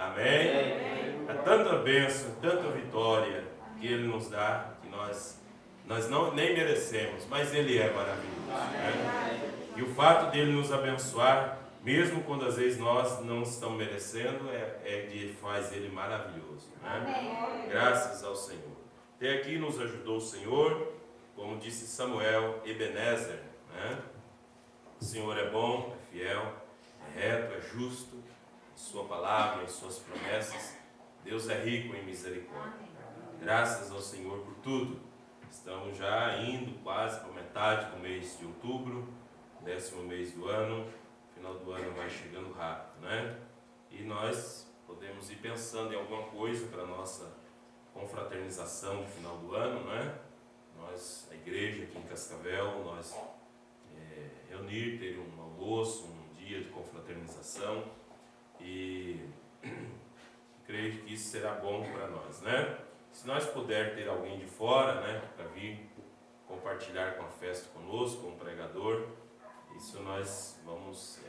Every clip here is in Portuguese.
Amém? É tanta bênção, tanta vitória que Ele nos dá, que nós nem merecemos, mas Ele é maravilhoso. Né? E o fato dele nos abençoar, mesmo quando às vezes nós não estamos merecendo, é que faz Ele maravilhoso. Né? Graças ao Senhor. Até aqui nos ajudou o Senhor, como disse Samuel, Ebenezer. Né? O Senhor é bom, é fiel, é reto, é justo, em sua palavra, em suas promessas. Deus é rico em misericórdia. Graças ao Senhor por tudo. Estamos já indo quase para metade do mês de outubro, 10º mês do ano. Final do ano vai chegando rápido, né? E nós podemos ir pensando em alguma coisa para a nossa confraternização de final do ano, né? Nós, a igreja aqui em Cascavel, nós reunir, ter um almoço, um dia de confraternização, e creio que isso será bom para nós, né? Se nós puder ter alguém de fora, né, para vir compartilhar com a festa conosco, como pregador, isso nós vamos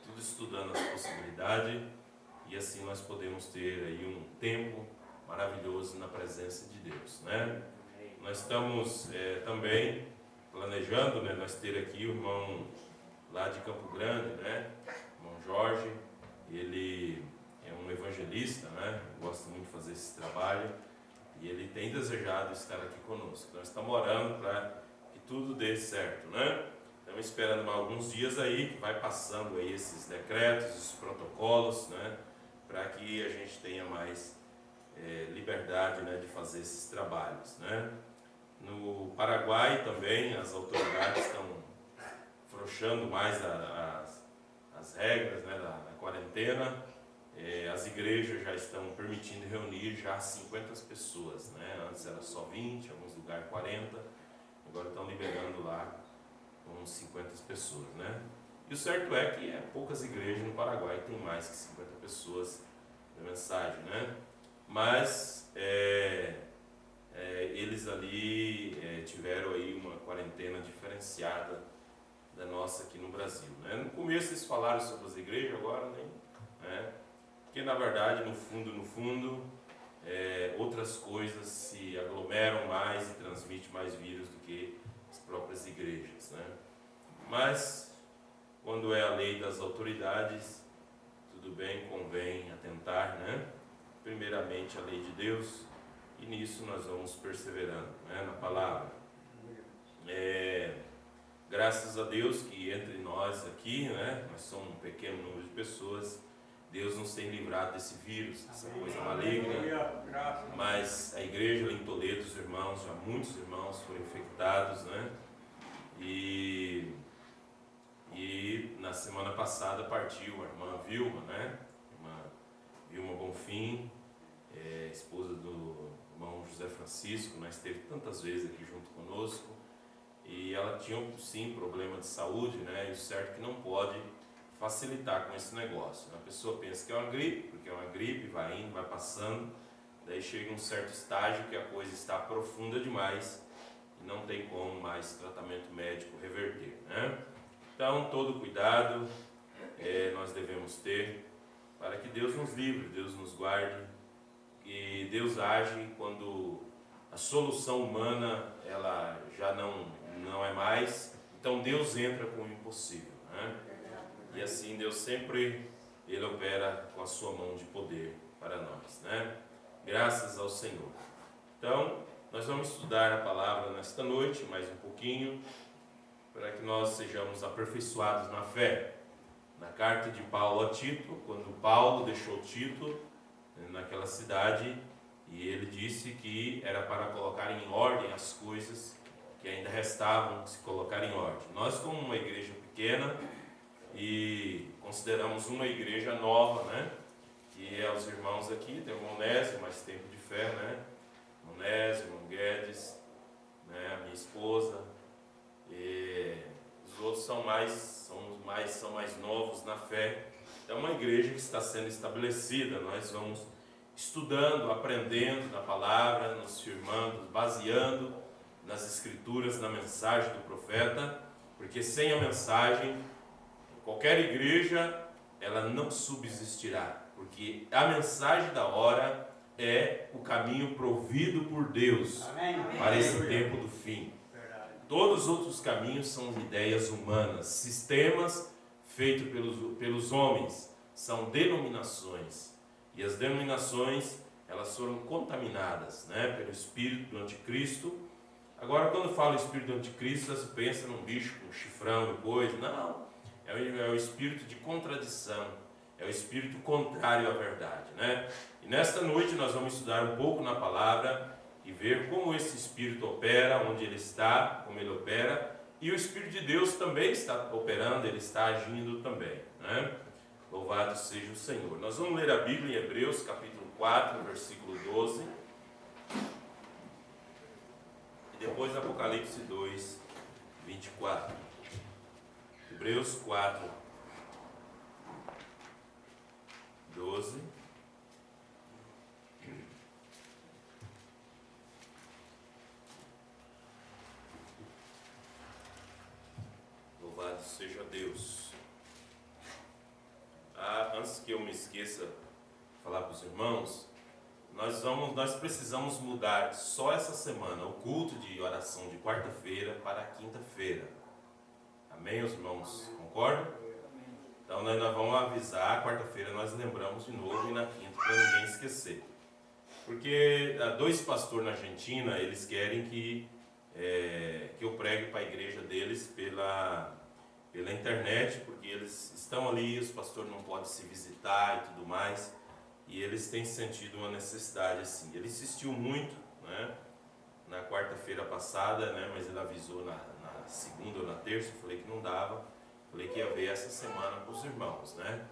tudo estudando as possibilidades, e assim nós podemos ter aí um tempo maravilhoso na presença de Deus, né? Nós estamos também planejando, né, nós ter aqui o irmão lá de Campo Grande, né, o irmão Jorge. Ele é um evangelista, né, gosta muito de fazer esse trabalho, e ele tem desejado estar aqui conosco. Nós estamos orando para que tudo dê certo, né? Estamos esperando mais alguns dias aí, que vai passando aí esses decretos, esses protocolos, né, para que a gente tenha mais liberdade, né, de fazer esses trabalhos, né? No Paraguai também as autoridades estão afrouxando mais as regras, né, da quarentena. As igrejas já estão permitindo reunir já 50 pessoas, né? Antes era só 20, em alguns lugares 40, agora estão liberando lá uns 50 pessoas, né? E o certo é que poucas igrejas no Paraguai tem mais que 50 pessoas na mensagem, né? Mas eles ali tiveram aí uma quarentena diferenciada da nossa aqui no Brasil, né? No começo eles falaram sobre as igrejas, agora nem, né? Porque na verdade, no fundo, outras coisas se aglomeram mais e transmitem mais vírus do que as próprias igrejas, né? Mas quando é a lei das autoridades, tudo bem, convém atentar, né? Primeiramente a lei de Deus, e nisso nós vamos perseverando, né, na palavra. Graças a Deus que entre nós aqui, né, nós somos um pequeno número de pessoas, Deus nos tem livrado desse vírus, dessa coisa maligna. Mas a igreja em Toledo, os irmãos, já muitos irmãos foram infectados, né? E na semana passada partiu a irmã Vilma, né? Irmã Vilma Bonfim, esposa do irmão José Francisco, né? Esteve tantas vezes aqui junto conosco, e ela tinha sim problema de saúde, né? E o certo é que não pode facilitar com esse negócio. A pessoa pensa que é uma gripe, porque é uma gripe, vai indo, vai passando, daí chega um certo estágio que a coisa está profunda demais e não tem como mais tratamento médico reverter, né? Então, todo cuidado nós devemos ter para que Deus nos livre, Deus nos guarde, e Deus age quando a solução humana ela já não é mais, então Deus entra com o impossível, né? E assim Deus sempre Ele opera com a sua mão de poder para nós, né? Graças ao Senhor. Então, nós vamos estudar a palavra nesta noite, mais um pouquinho, para que nós sejamos aperfeiçoados na fé. Na carta de Paulo a Tito, quando Paulo deixou Tito naquela cidade, e ele disse que era para colocar em ordem as coisas que ainda restavam se colocar em ordem. Nós, como uma igreja pequena, e consideramos uma igreja nova, né? Que é os irmãos aqui, tem o Monésio, mais tempo de fé, né? Monésio, irmão Guedes, né? A minha esposa, e os outros são mais novos na fé. É uma igreja que está sendo estabelecida. Nós vamos estudando, aprendendo na palavra, nos firmando, baseando nas escrituras, na mensagem do profeta, porque sem a mensagem qualquer igreja ela não subsistirá, porque a mensagem da hora é o caminho provido por Deus para esse tempo do fim. Todos os outros caminhos são ideias humanas, sistemas feitos pelos homens, são denominações. E as denominações, elas foram contaminadas, né, pelo espírito do anticristo. Agora, quando fala espírito do anticristo, você pensa num bicho com chifrão e coisa. Não, é o espírito de contradição, é o espírito contrário à verdade, né? E nesta noite nós vamos estudar um pouco na palavra e ver como esse espírito opera, onde ele está, como ele opera. E o Espírito de Deus também está operando, ele está agindo também, né? Louvado seja o Senhor. Nós vamos ler a Bíblia em Hebreus, capítulo 4, versículo 12. E depois Apocalipse 2, 24. Hebreus 4, 12. Louvado seja Deus. Antes que eu me esqueça de falar para os irmãos, nós precisamos mudar só essa semana o culto de oração de quarta-feira para quinta-feira. Amém, os irmãos? Concordam? Então nós vamos avisar, quarta-feira nós lembramos de novo e na quinta para ninguém esquecer. Porque há 2 pastores na Argentina, eles querem que eu pregue para a igreja deles pela internet, porque eles estão ali, os pastores não podem se visitar e tudo mais, e eles têm sentido uma necessidade assim. Ele insistiu muito, né, na quarta-feira passada, né, mas ele avisou na segunda ou na terça, eu falei que não dava, falei que ia ver essa semana para os irmãos, né,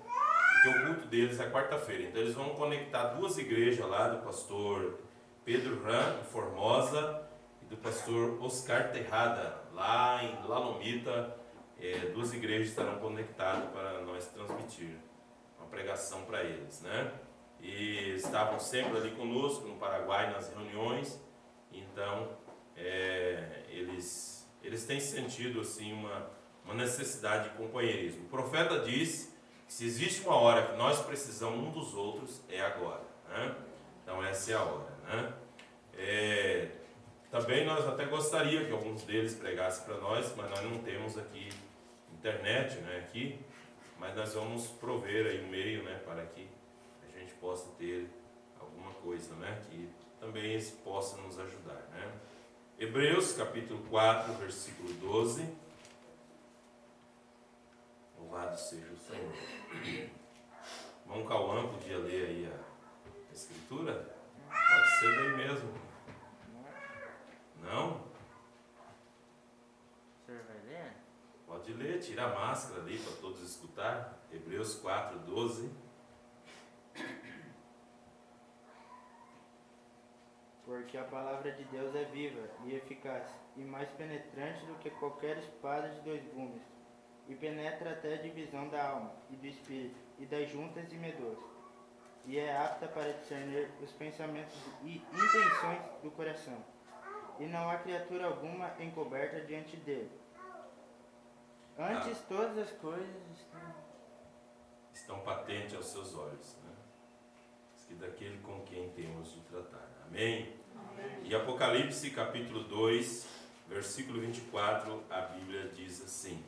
porque o culto deles é quarta-feira, então eles vão conectar 2 igrejas lá, do pastor Pedro Ram, em Formosa, e do pastor Oscar Terrada, lá em Lalomita. 2 igrejas estarão conectadas para nós transmitir uma pregação para eles, né? E estavam sempre ali conosco no Paraguai nas reuniões. Então eles têm sentido assim uma necessidade de companheirismo. O profeta diz que se existe uma hora que nós precisamos um dos outros, é agora, né? Então essa é a hora, né? Também nós até gostaríamos que alguns deles pregassem para nós, mas nós não temos aqui internet, né, aqui, mas nós vamos prover aí um meio, né, para que a gente possa ter alguma coisa, né, que também eles possam nos ajudar, né. Hebreus capítulo 4, versículo 12. Louvado seja o Senhor. Irmão Cauã, podia ler aí a escritura? Pode ser daí mesmo. Não? O senhor vai ler? Pode ler, tira a máscara ali para todos escutar. Hebreus 4, 12. Porque a palavra de Deus é viva e eficaz, e mais penetrante do que qualquer espada de 2 gumes, e penetra até a divisão da alma e do espírito, e das juntas e medulas, e é apta para discernir os pensamentos e intenções do coração. E não há criatura alguma encoberta diante dele. Antes todas as coisas estão patentes aos seus olhos, né? Diz que daquele com quem temos de tratar. Amém? Amém. E Apocalipse capítulo 2, versículo 24, a Bíblia diz assim: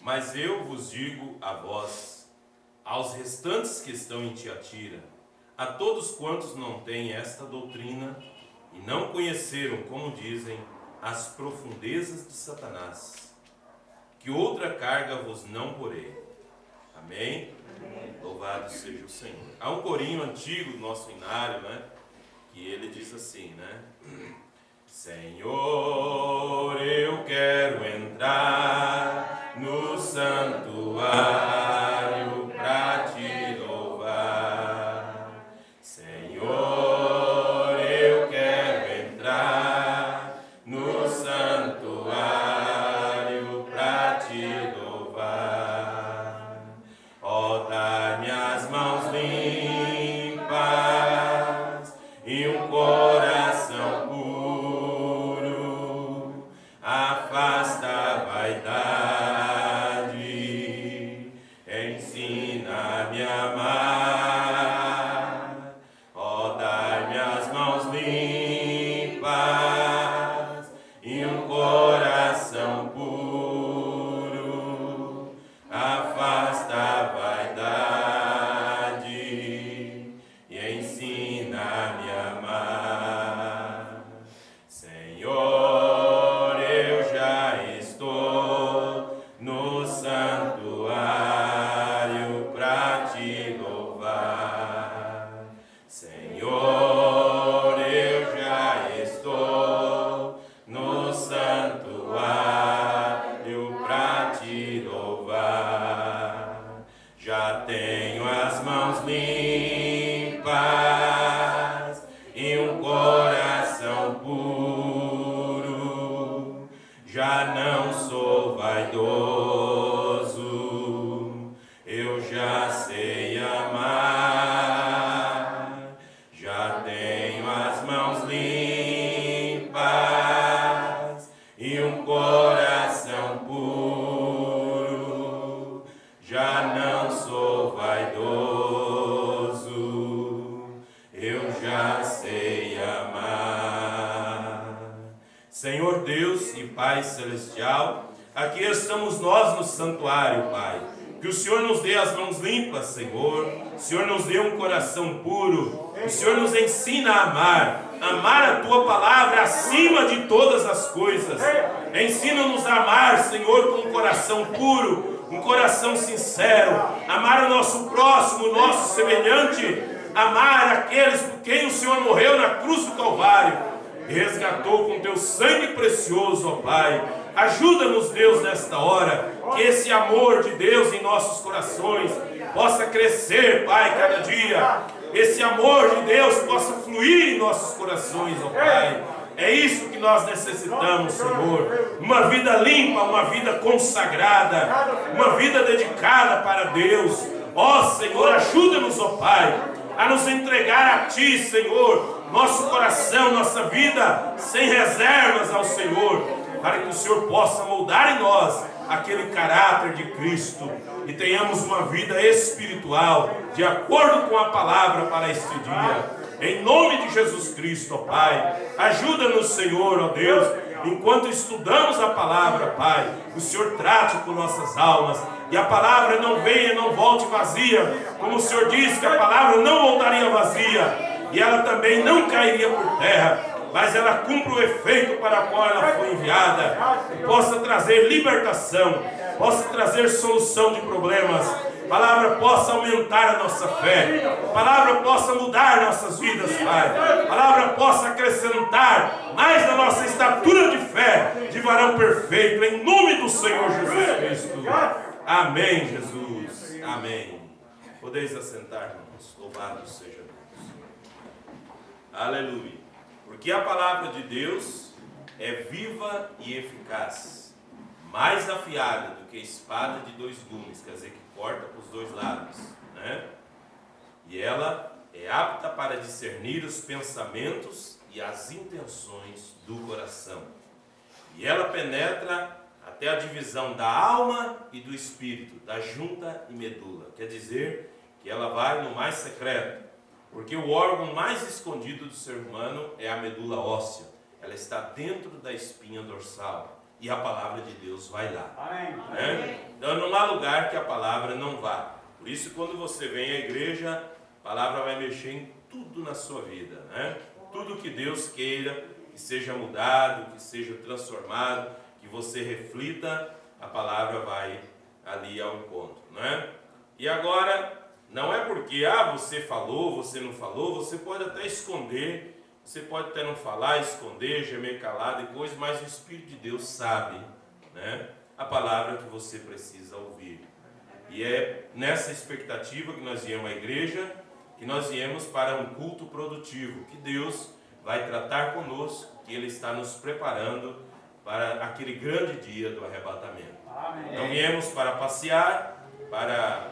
Mas eu vos digo a vós, aos restantes que estão em Tiatira, a todos quantos não têm esta doutrina e não conheceram, como dizem, as profundezas de Satanás, que outra carga vos não porei. Amém? Amém. Louvado seja o Senhor. Há um corinho antigo do nosso inário, né? Que ele diz assim, né? Senhor, eu quero entrar no santuário para te louvar. Senhor, eu quero entrar no santuário para te louvar. Ó, dá-me as mãos limpas e um coração puro. Afasta a vaidade, ensina-me a amar, ó, dai-me as mãos limpas e um coração puro. Afasta a vaidade e ensina-me a amar. Senhor, eu já estou no santuário para te louvar. Senhor, eu já estou no santuário para te louvar. Já tenho as mãos limpas e um coração puro. Já não sou vaidoso, eu já sei amar. Já tenho as mãos limpas e um coração puro. Já não sou vaidoso, eu já sei amar. Senhor Deus e Pai Celestial, aqui estamos nós no santuário, Pai. Que o Senhor nos dê as mãos limpas, Senhor. O Senhor nos dê um coração puro. O Senhor nos ensina a amar. Amar a Tua palavra acima de todas as coisas. Ensina-nos a amar, Senhor, com um coração puro, um coração sincero. Amar o nosso próximo, o nosso semelhante. Amar aqueles por quem o Senhor morreu na cruz do Calvário. Resgatou com Teu sangue precioso, ó Pai. Ajuda-nos, Deus, nesta hora, que esse amor de Deus em nossos corações possa crescer, Pai, cada dia. Esse amor de Deus possa fluir em nossos corações, ó Pai. É isso que nós necessitamos, Senhor. Uma vida limpa, uma vida consagrada, uma vida dedicada para Deus. Ó Senhor, ajuda-nos, ó Pai, a nos entregar a Ti, Senhor, nosso coração, nossa vida, sem reservas ao Senhor, para que o Senhor possa moldar em nós aquele caráter de Cristo e tenhamos uma vida espiritual de acordo com a palavra para este dia. Em nome de Jesus Cristo, ó Pai, ajuda-nos, Senhor, ó Deus, enquanto estudamos a palavra, Pai, o Senhor trate com nossas almas e a palavra não venha, não volte vazia, como o Senhor disse que a palavra não voltaria vazia e ela também não cairia por terra, mas ela cumpre o efeito para o qual ela foi enviada, e possa trazer libertação, possa trazer solução de problemas, a palavra possa aumentar a nossa fé, a palavra possa mudar nossas vidas, Pai, a palavra possa acrescentar mais na nossa estatura de fé, de varão perfeito, em nome do Senhor Jesus Cristo. Amém, Jesus. Amém. Podeis assentar, irmãos. Louvado seja Deus. Aleluia. Porque a palavra de Deus é viva e eficaz, mais afiada do que espada de dois gumes, quer dizer, que corta para os dois lados, né? E ela é apta para discernir os pensamentos e as intenções do coração. E ela penetra até a divisão da alma e do espírito, da junta e medula. Quer dizer que ela vai no mais secreto. Porque o órgão mais escondido do ser humano é a medula óssea. Ela está dentro da espinha dorsal. E a palavra de Deus vai lá. Amém. Né? Então não há lugar que a palavra não vá. Por isso, quando você vem à igreja, a palavra vai mexer em tudo na sua vida. Né? Tudo que Deus queira que seja mudado, que seja transformado, que você reflita, a palavra vai ali ao encontro. Né? E agora, não é porque você falou, você não falou, você pode até esconder, você pode até não falar, esconder, gemer calado e coisas, mas o Espírito de Deus sabe, né, a palavra que você precisa ouvir. E é nessa expectativa que nós viemos à igreja, que nós viemos para um culto produtivo, que Deus vai tratar conosco, que Ele está nos preparando para aquele grande dia do arrebatamento. Amém. Não viemos para passear, para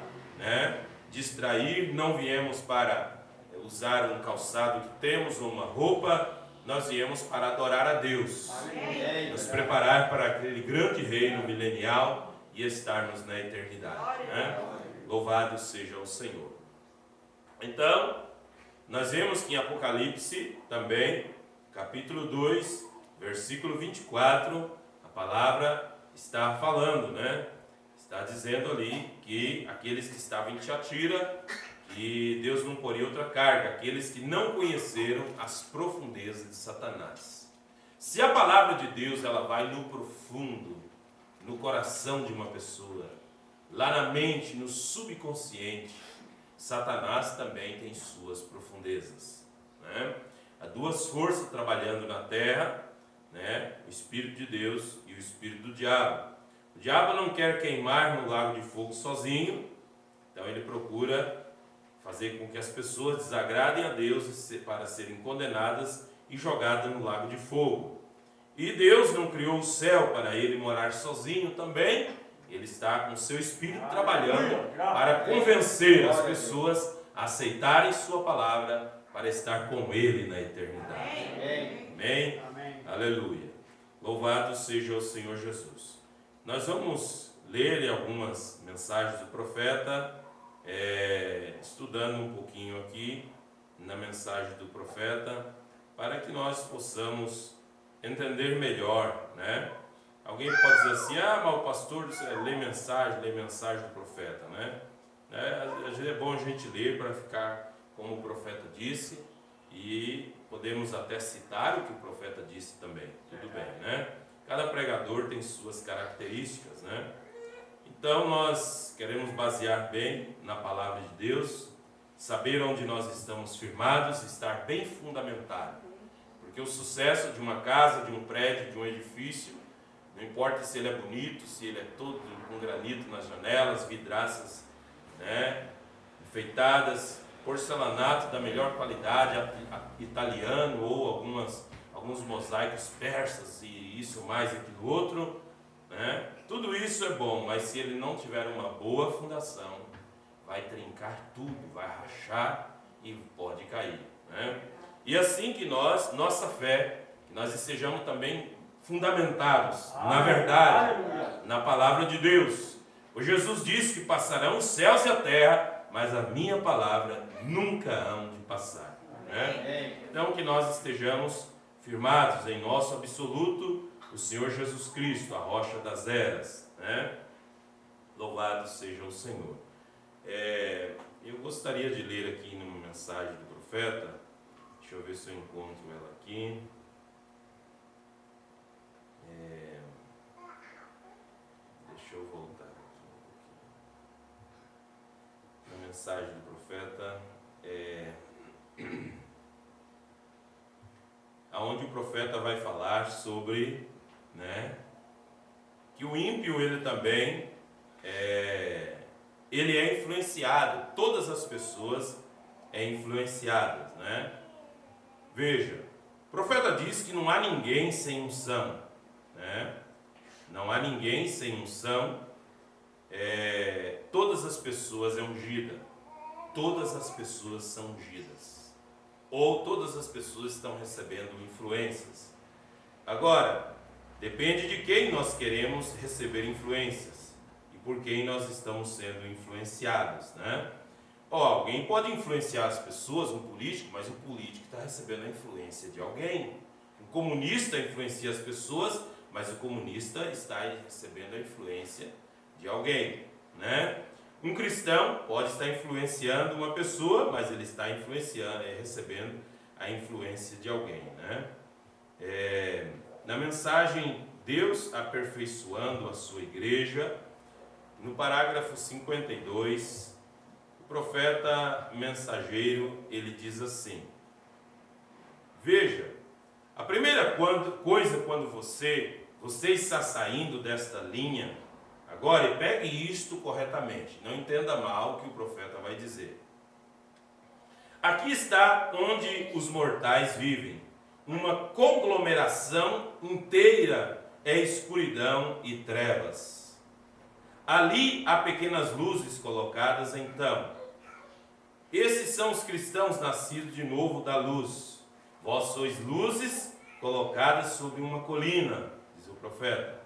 distrair, não viemos para usar um calçado que temos ou uma roupa, nós viemos para adorar a Deus, nos preparar para aquele grande reino milenial e estarmos na eternidade, né? Louvado seja o Senhor. Então, nós vemos que em Apocalipse também, capítulo 2, versículo 24, a palavra está falando, né? Está dizendo ali que aqueles que estavam em Tiatira, que Deus não poria outra carga, aqueles que não conheceram as profundezas de Satanás. Se a palavra de Deus ela vai no profundo, no coração de uma pessoa, lá na mente, no subconsciente, Satanás também tem suas profundezas, né? Há duas forças trabalhando na terra, né? O Espírito de Deus e o Espírito do diabo. O diabo não quer queimar no lago de fogo sozinho, então ele procura fazer com que as pessoas desagradem a Deus para serem condenadas e jogadas no lago de fogo. E Deus não criou o céu para ele morar sozinho também. Ele está com o seu Espírito trabalhando para convencer as pessoas a aceitarem sua palavra para estar com ele na eternidade. Amém? Amém? Aleluia. Louvado seja o Senhor Jesus. Nós vamos ler algumas mensagens do profeta, estudando um pouquinho aqui na mensagem do profeta, para que nós possamos entender melhor, né? Alguém pode dizer assim, mas o pastor lê mensagem do profeta, né? Às vezes é bom a gente ler para ficar como o profeta disse, e podemos até citar o que o profeta disse também, tudo bem, né? Cada pregador tem suas características, né? Então nós queremos basear bem na palavra de Deus, saber onde nós estamos firmados, estar bem fundamentado, porque o sucesso de uma casa, de um prédio, de um edifício, não importa se ele é bonito, se ele é todo com granito nas janelas, vidraças, né, enfeitadas, porcelanato da melhor qualidade, italiano ou alguns mosaicos persas e isso mais aquilo outro, né? Tudo isso é bom, mas se ele não tiver uma boa fundação, vai trincar tudo, vai rachar e pode cair, né? E assim que nossa fé, que nós estejamos também fundamentados na verdade, na palavra de Deus. O Jesus disse que passarão os céus e a terra, mas a minha palavra nunca hão de passar, né? Então que nós estejamos firmados em nosso absoluto, o Senhor Jesus Cristo, a rocha das eras, né? Louvado seja o Senhor. Eu gostaria de ler aqui numa mensagem do profeta, deixa eu ver se eu encontro ela aqui. Deixa eu voltar aqui um pouquinho. Na mensagem do profeta, aonde o profeta vai falar sobre, né, que o ímpio ele também ele é influenciado, todas as pessoas influenciadas, né? Veja, o profeta diz que não há ninguém sem unção, né? Não há ninguém sem unção. Todas as pessoas ungidas, todas as pessoas são ungidas, ou todas as pessoas estão recebendo influências. Agora, depende de quem nós queremos receber influências e por quem nós estamos sendo influenciados, né? Alguém pode influenciar as pessoas, um político, mas o político está recebendo a influência de alguém. Um comunista influencia as pessoas, mas o comunista está recebendo a influência de alguém, né? Um cristão pode estar influenciando uma pessoa, mas ele está recebendo a influência de alguém, né? Na mensagem Deus aperfeiçoando a sua igreja, no parágrafo 52, o profeta mensageiro, ele diz assim: veja, a primeira coisa quando você está saindo desta linha, agora pegue isto corretamente, não entenda mal o que o profeta vai dizer. Aqui está onde os mortais vivem, uma conglomeração inteira é escuridão e trevas. Ali há pequenas luzes colocadas então. Esses são os cristãos nascidos de novo da luz. Vós sois luzes colocadas sobre uma colina, diz o profeta,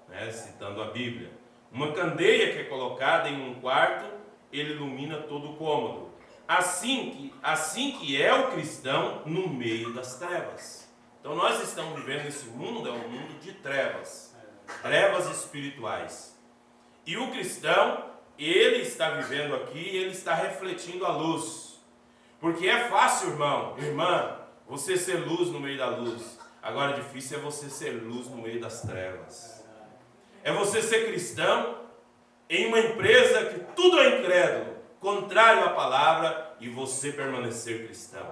né, citando a Bíblia. Uma candeia que é colocada em um quarto, ele ilumina todo o cômodo. Assim que é o cristão no meio das trevas. Então nós estamos vivendo esse mundo, é um mundo de trevas, trevas espirituais. E o cristão, ele está vivendo aqui, ele está refletindo a luz. Porque é fácil, irmão, irmã, você ser luz no meio da luz. Agora difícil é você ser luz no meio das trevas. É você ser cristão em uma empresa que tudo é incrédulo, contrário à palavra, e você permanecer cristão.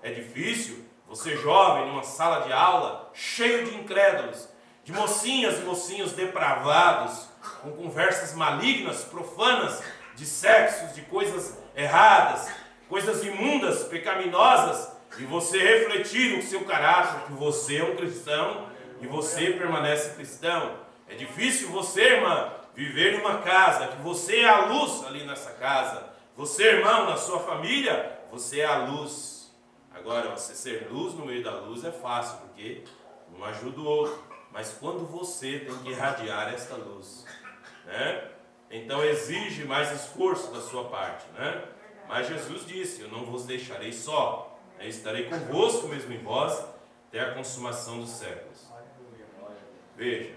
É difícil você jovem numa sala de aula cheio de incrédulos, de mocinhas e mocinhos depravados, com conversas malignas, profanas, de sexos, de coisas erradas, coisas imundas, pecaminosas, e você refletir no seu caráter que você é um cristão e você permanece cristão. É difícil você, irmã, viver em uma casa que você é a luz ali nessa casa. Você, irmão, na sua família, você é a luz. Agora, você ser luz no meio da luz é fácil, porque um ajuda o outro. Mas quando você tem que irradiar esta luz, né? Então exige mais esforço da sua parte, né? Mas Jesus disse, eu não vos deixarei só, né? Estarei convosco mesmo em vós, até a consumação dos séculos. Veja,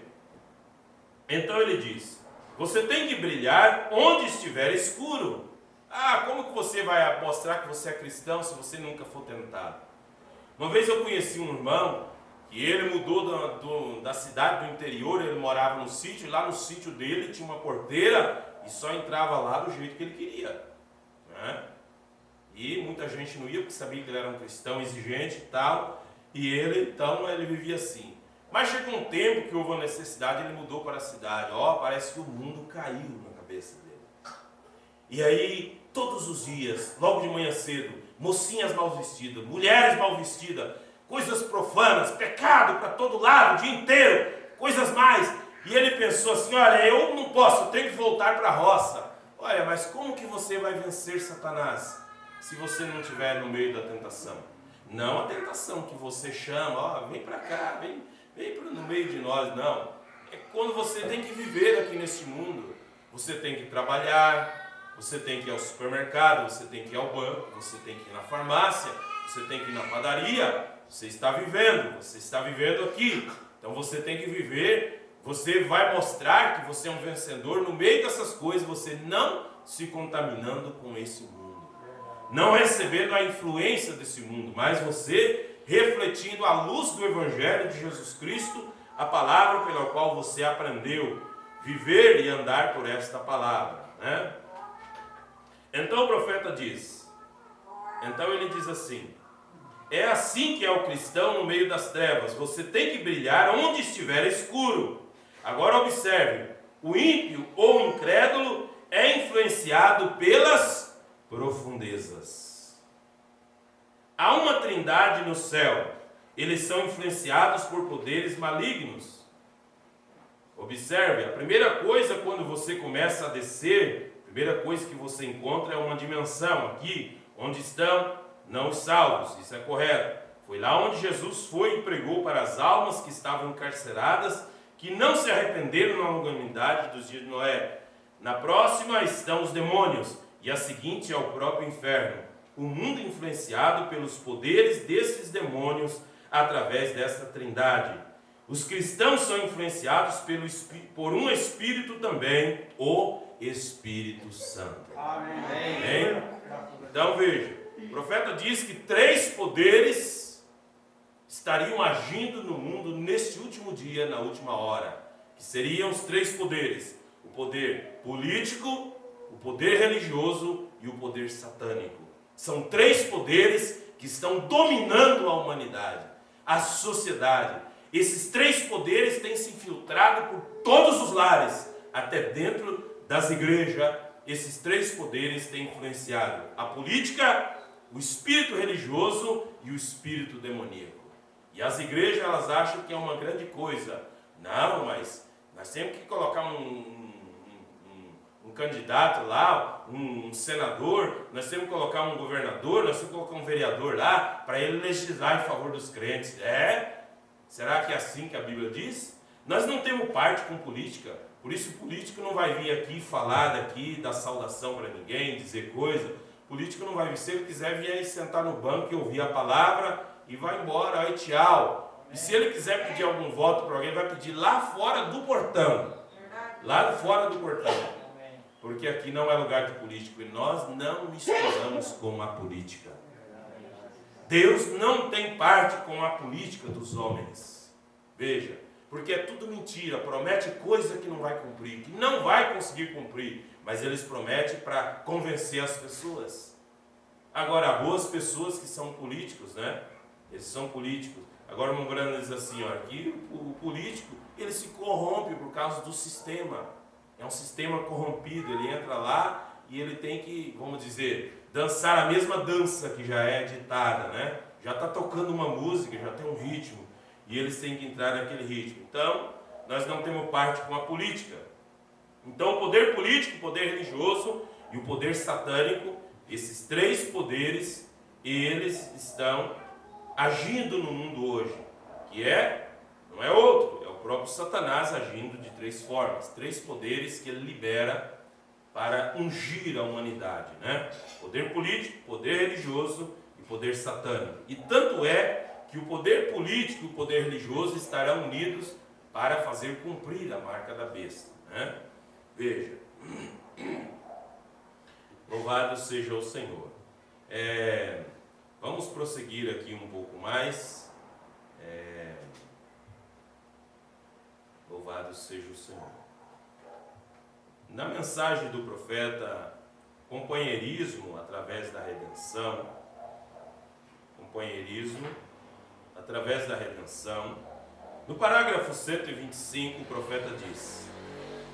então ele diz, você tem que brilhar onde estiver escuro. Ah, como que você vai mostrar que você é cristão se você nunca for tentado? Uma vez eu conheci um irmão, que ele mudou da cidade do interior, ele morava no sítio, e lá no sítio dele tinha uma porteira, e só entrava lá do jeito que ele queria, né? E muita gente não ia, porque sabia que ele era um cristão exigente e tal, e ele vivia assim. Mas chegou um tempo que houve uma necessidade, ele mudou para a cidade. Parece que o mundo caiu na cabeça dele. E aí, todos os dias, logo de manhã cedo, mocinhas mal vestidas, mulheres mal vestidas, coisas profanas, pecado para todo lado, o dia inteiro, coisas mais. E ele pensou assim, olha, eu não posso, eu tenho que voltar para a roça. Olha, mas como que você vai vencer Satanás se você não estiver no meio da tentação? Não a tentação que você chama, vem para cá, vem no meio de nós, não. É quando você tem que viver aqui neste mundo. Você tem que trabalhar, você tem que ir ao supermercado, você tem que ir ao banco, você tem que ir na farmácia, você tem que ir na padaria. Você está vivendo aqui. Então você tem que viver, você vai mostrar que você é um vencedor no meio dessas coisas, você não se contaminando com esse mundo. Não recebendo a influência desse mundo, mas você refletindo a luz do Evangelho de Jesus Cristo, a palavra pela qual você aprendeu viver e andar por esta palavra, né? Então o profeta diz, ele diz assim, é assim que é o cristão no meio das trevas, você tem que brilhar onde estiver escuro. Agora observe, o ímpio ou incrédulo é influenciado pelas profundezas. Há uma trindade no céu, eles são influenciados por poderes malignos. Observe, a primeira coisa quando você começa a descer, a primeira coisa que você encontra é uma dimensão aqui, onde estão não os salvos, isso é correto. Foi lá onde Jesus foi e pregou para as almas que estavam encarceradas, que não se arrependeram na longanimidade dos dias de Noé. Na próxima estão os demônios, e a seguinte é o próprio inferno. O mundo influenciado pelos poderes desses demônios através dessa trindade. Os cristãos são influenciados por um Espírito também, o Espírito Santo. Amém? Então veja, o profeta diz que 3 poderes estariam agindo no mundo neste último dia, na última hora. Que seriam os 3 poderes: o poder político, o poder religioso e o poder satânico. São 3 poderes que estão dominando a humanidade, a sociedade. Esses 3 poderes têm se infiltrado por todos os lares, até dentro das igrejas. Esses 3 poderes têm influenciado a política, o espírito religioso e o espírito demoníaco. E as igrejas, elas acham que é uma grande coisa. Não, mas nós temos que colocar um um candidato lá, um senador, nós temos que colocar um governador, nós temos que colocar um vereador lá, para ele legislar em favor dos crentes. Será que é assim que a Bíblia diz? Nós não temos parte com política, por isso o político não vai vir aqui falar daqui, dar saudação para ninguém, dizer coisa. O político não vai vir, se ele quiser vir aí sentar no banco e ouvir a palavra e vai embora, aí tchau. E se ele quiser pedir algum voto para alguém, vai pedir lá fora do portão. Lá fora do portão. Porque aqui não é lugar de político e nós não misturamos com a política. Deus não tem parte com a política dos homens. Veja, porque é tudo mentira, promete coisa que não vai cumprir, que não vai conseguir cumprir, mas eles prometem para convencer as pessoas. Agora, há boas pessoas que são políticos, né? Eles são políticos. Agora o Mombrana diz assim, ó, aqui o político, ele se corrompe por causa do sistema. É um sistema corrompido, ele entra lá e ele tem que, vamos dizer, dançar a mesma dança que já é ditada, né? Já está tocando uma música, já tem um ritmo, e eles têm que entrar naquele ritmo. Então, nós não temos parte com a política. Então, o poder político, o poder religioso e o poder satânico, esses três poderes, eles estão agindo no mundo hoje, que não é outro, é o próprio Satanás agindo de três formas, três poderes que ele libera para ungir a humanidade, né? Poder político, poder religioso e poder satânico. E tanto é que o poder político e o poder religioso estarão unidos para fazer cumprir a marca da besta, né? Veja, louvado seja o Senhor. Vamos prosseguir aqui um pouco mais. Louvado seja o Senhor. Na mensagem do profeta, companheirismo através da redenção, no parágrafo 125 o profeta diz,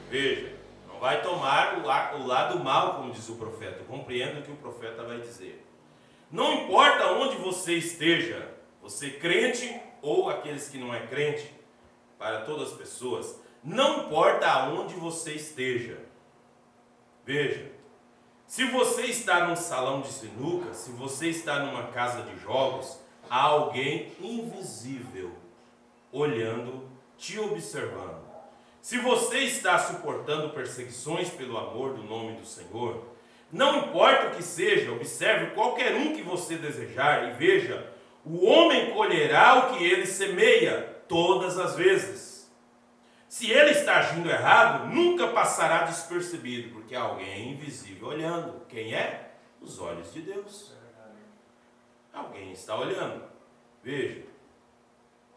veja, não vai tomar o lado mal, como diz o profeta, compreenda o que o profeta vai dizer. Não importa onde você esteja, você crente ou aqueles que não é crente, para todas as pessoas, não importa aonde você esteja. Veja, se você está num salão de sinuca, se você está numa casa de jogos, há alguém invisível olhando, te observando. Se você está suportando perseguições pelo amor do nome do Senhor, não importa o que seja, observe qualquer um que você desejar e veja, o homem colherá o que ele semeia todas as vezes. Se ele está agindo errado, nunca passará despercebido, porque há alguém invisível olhando. Quem é? Os olhos de Deus. Alguém está olhando. Veja.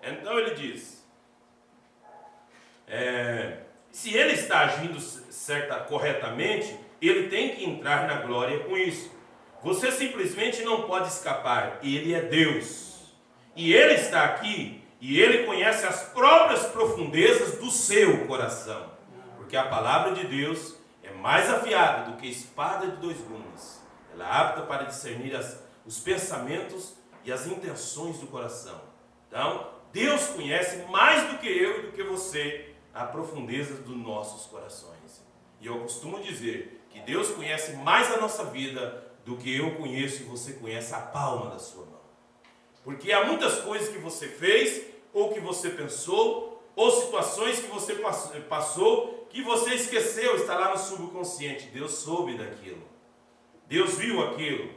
Então ele diz, se ele está agindo corretamente, ele tem que entrar na glória com isso. Você simplesmente não pode escapar. Ele é Deus. E ele está aqui. E ele conhece as próprias profundezas do seu coração. Porque a palavra de Deus é mais afiada do que espada de dois gumes. Ela é apta para discernir os pensamentos e as intenções do coração. Então, Deus conhece mais do que eu e do que você a profundeza dos nossos corações. E eu costumo dizer que Deus conhece mais a nossa vida do que eu conheço e você conhece a palma da sua mão. Porque há muitas coisas que você fez ou que você pensou, ou situações que você passou, que você esqueceu, está lá no subconsciente. Deus soube daquilo. Deus viu aquilo.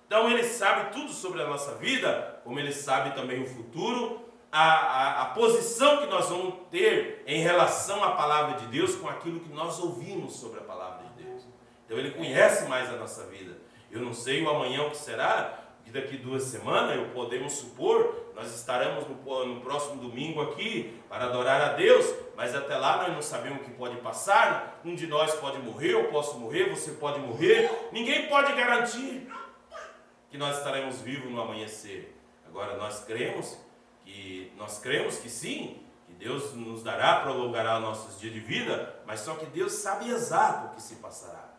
Então Ele sabe tudo sobre a nossa vida, como Ele sabe também o futuro, a posição que nós vamos ter em relação à palavra de Deus, com aquilo que nós ouvimos sobre a palavra de Deus. Então Ele conhece mais a nossa vida. Eu não sei o amanhã o que será, que daqui 2 semanas, podemos supor, nós estaremos no próximo domingo aqui para adorar a Deus, mas até lá nós não sabemos o que pode passar, um de nós pode morrer, eu posso morrer, você pode morrer, ninguém pode garantir que nós estaremos vivos no amanhecer. Agora nós cremos que sim, que Deus nos dará, prolongará nossos dias de vida, mas só que Deus sabe exato o que se passará.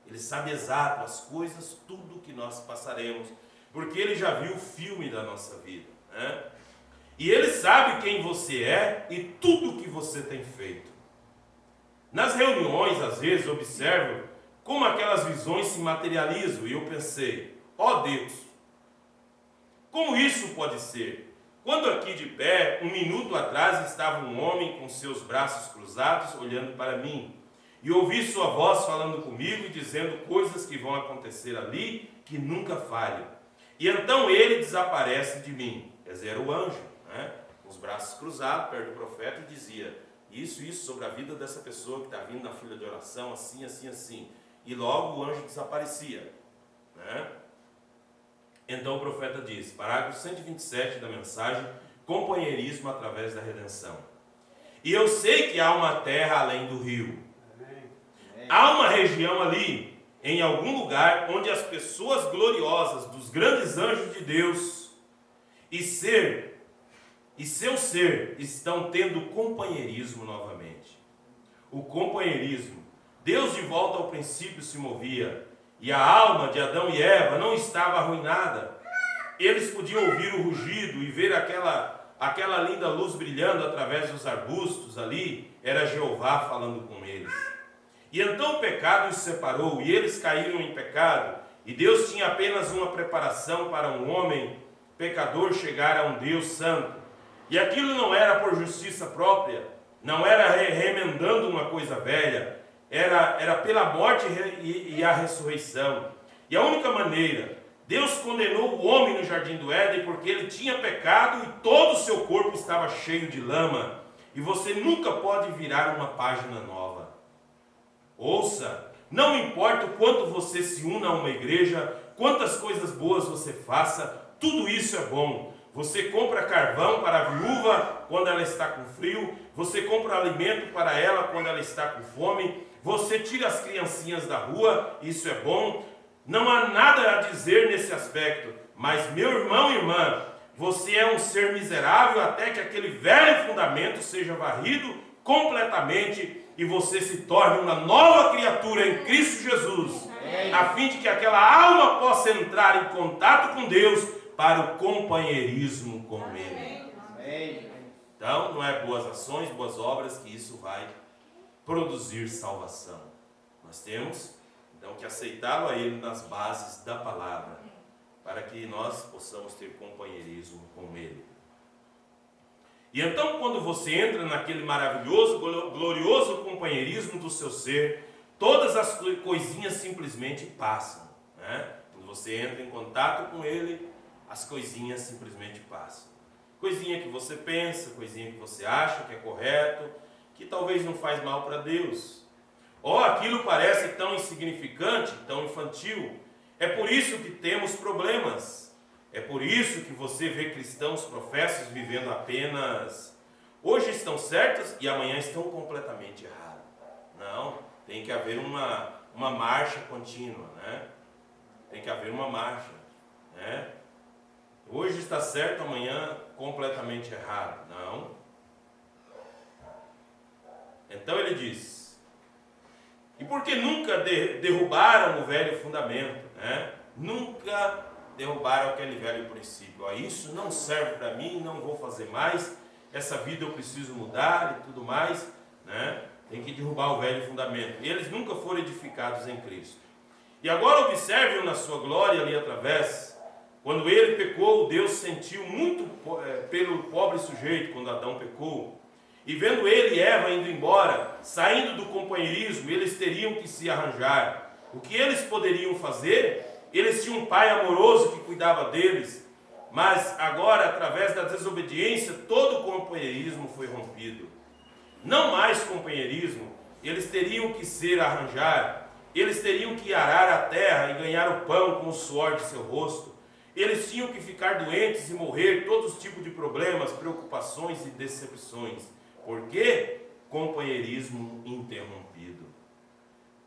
Ele sabe exato as coisas, tudo que nós passaremos, porque Ele já viu o filme da nossa vida, né? E Ele sabe quem você é e tudo que você tem feito. Nas reuniões, às vezes, observo como aquelas visões se materializam. E eu pensei, ó Deus, como isso pode ser? Quando aqui de pé, um minuto atrás, estava um homem com seus braços cruzados, olhando para mim. E ouvi sua voz falando comigo e dizendo coisas que vão acontecer ali, que nunca falham. E então ele desaparece de mim. Quer dizer, era o anjo, né? Com os braços cruzados, perto do profeta, e dizia isso sobre a vida dessa pessoa que está vindo na fila de oração, assim, assim, assim. E logo o anjo desaparecia, né? Então o profeta diz, parágrafo 127 da mensagem, companheirismo através da redenção. E eu sei que há uma terra além do rio. Há uma região ali, em algum lugar, onde as pessoas gloriosas dos grandes anjos de Deus e seu ser estão tendo companheirismo novamente. O companheirismo. Deus de volta ao princípio se movia, e a alma de Adão e Eva não estava arruinada. Eles podiam ouvir o rugido e ver aquela linda luz brilhando através dos arbustos ali. Era Jeová falando com eles. E então o pecado os separou, e eles caíram em pecado, e Deus tinha apenas uma preparação para um homem pecador chegar a um Deus santo. E aquilo não era por justiça própria, não era remendando uma coisa velha, era pela morte e a ressurreição. E a única maneira, Deus condenou o homem no jardim do Éden porque ele tinha pecado e todo o seu corpo estava cheio de lama. E você nunca pode virar uma página nova. Ouça, não importa o quanto você se una a uma igreja, quantas coisas boas você faça, tudo isso é bom. Você compra carvão para a viúva quando ela está com frio, você compra alimento para ela quando ela está com fome, você tira as criancinhas da rua, isso é bom. Não há nada a dizer nesse aspecto, mas meu irmão e irmã, você é um ser miserável até que aquele velho fundamento seja varrido completamente e você se torne uma nova criatura em Cristo Jesus, a fim de que aquela alma possa entrar em contato com Deus para o companheirismo com Ele. Então, não é boas ações, boas obras que isso vai produzir salvação. Nós temos, então, que aceitá-lo a Ele nas bases da palavra, para que nós possamos ter companheirismo com Ele. E então, quando você entra naquele maravilhoso, glorioso companheirismo do seu ser, todas as coisinhas simplesmente passam, né? Quando você entra em contato com Ele, as coisinhas simplesmente passam. Coisinha que você pensa, coisinha que você acha que é correto, que talvez não faz mal para Deus. Ou aquilo parece tão insignificante, tão infantil. É por isso que temos problemas. É por isso que você vê cristãos professos vivendo apenas hoje estão certos e amanhã estão completamente errados. Não, tem que haver uma marcha contínua, né? Tem que haver uma marcha, né? Hoje está certo, amanhã completamente errado. Não. Então ele diz, e por que nunca derrubaram o velho fundamento, né? Nunca derrubaram aquele velho princípio. Ó, isso não serve para mim, não vou fazer mais, essa vida eu preciso mudar e tudo mais, né? Tem que derrubar o velho fundamento. E eles nunca foram edificados em Cristo. E agora observe-o na sua glória ali através. Quando ele pecou, Deus sentiu muito pelo pobre sujeito, quando Adão pecou. E vendo ele e Eva indo embora, saindo do companheirismo, eles teriam que se arranjar. O que eles poderiam fazer? Eles tinham um pai amoroso que cuidava deles, mas agora, através da desobediência, todo o companheirismo foi rompido. Não mais companheirismo, eles teriam que se arranjar, eles teriam que arar a terra e ganhar o pão com o suor de seu rosto. Eles tinham que ficar doentes e morrer, todos os tipos de problemas, preocupações e decepções. Por quê? Companheirismo interrompido.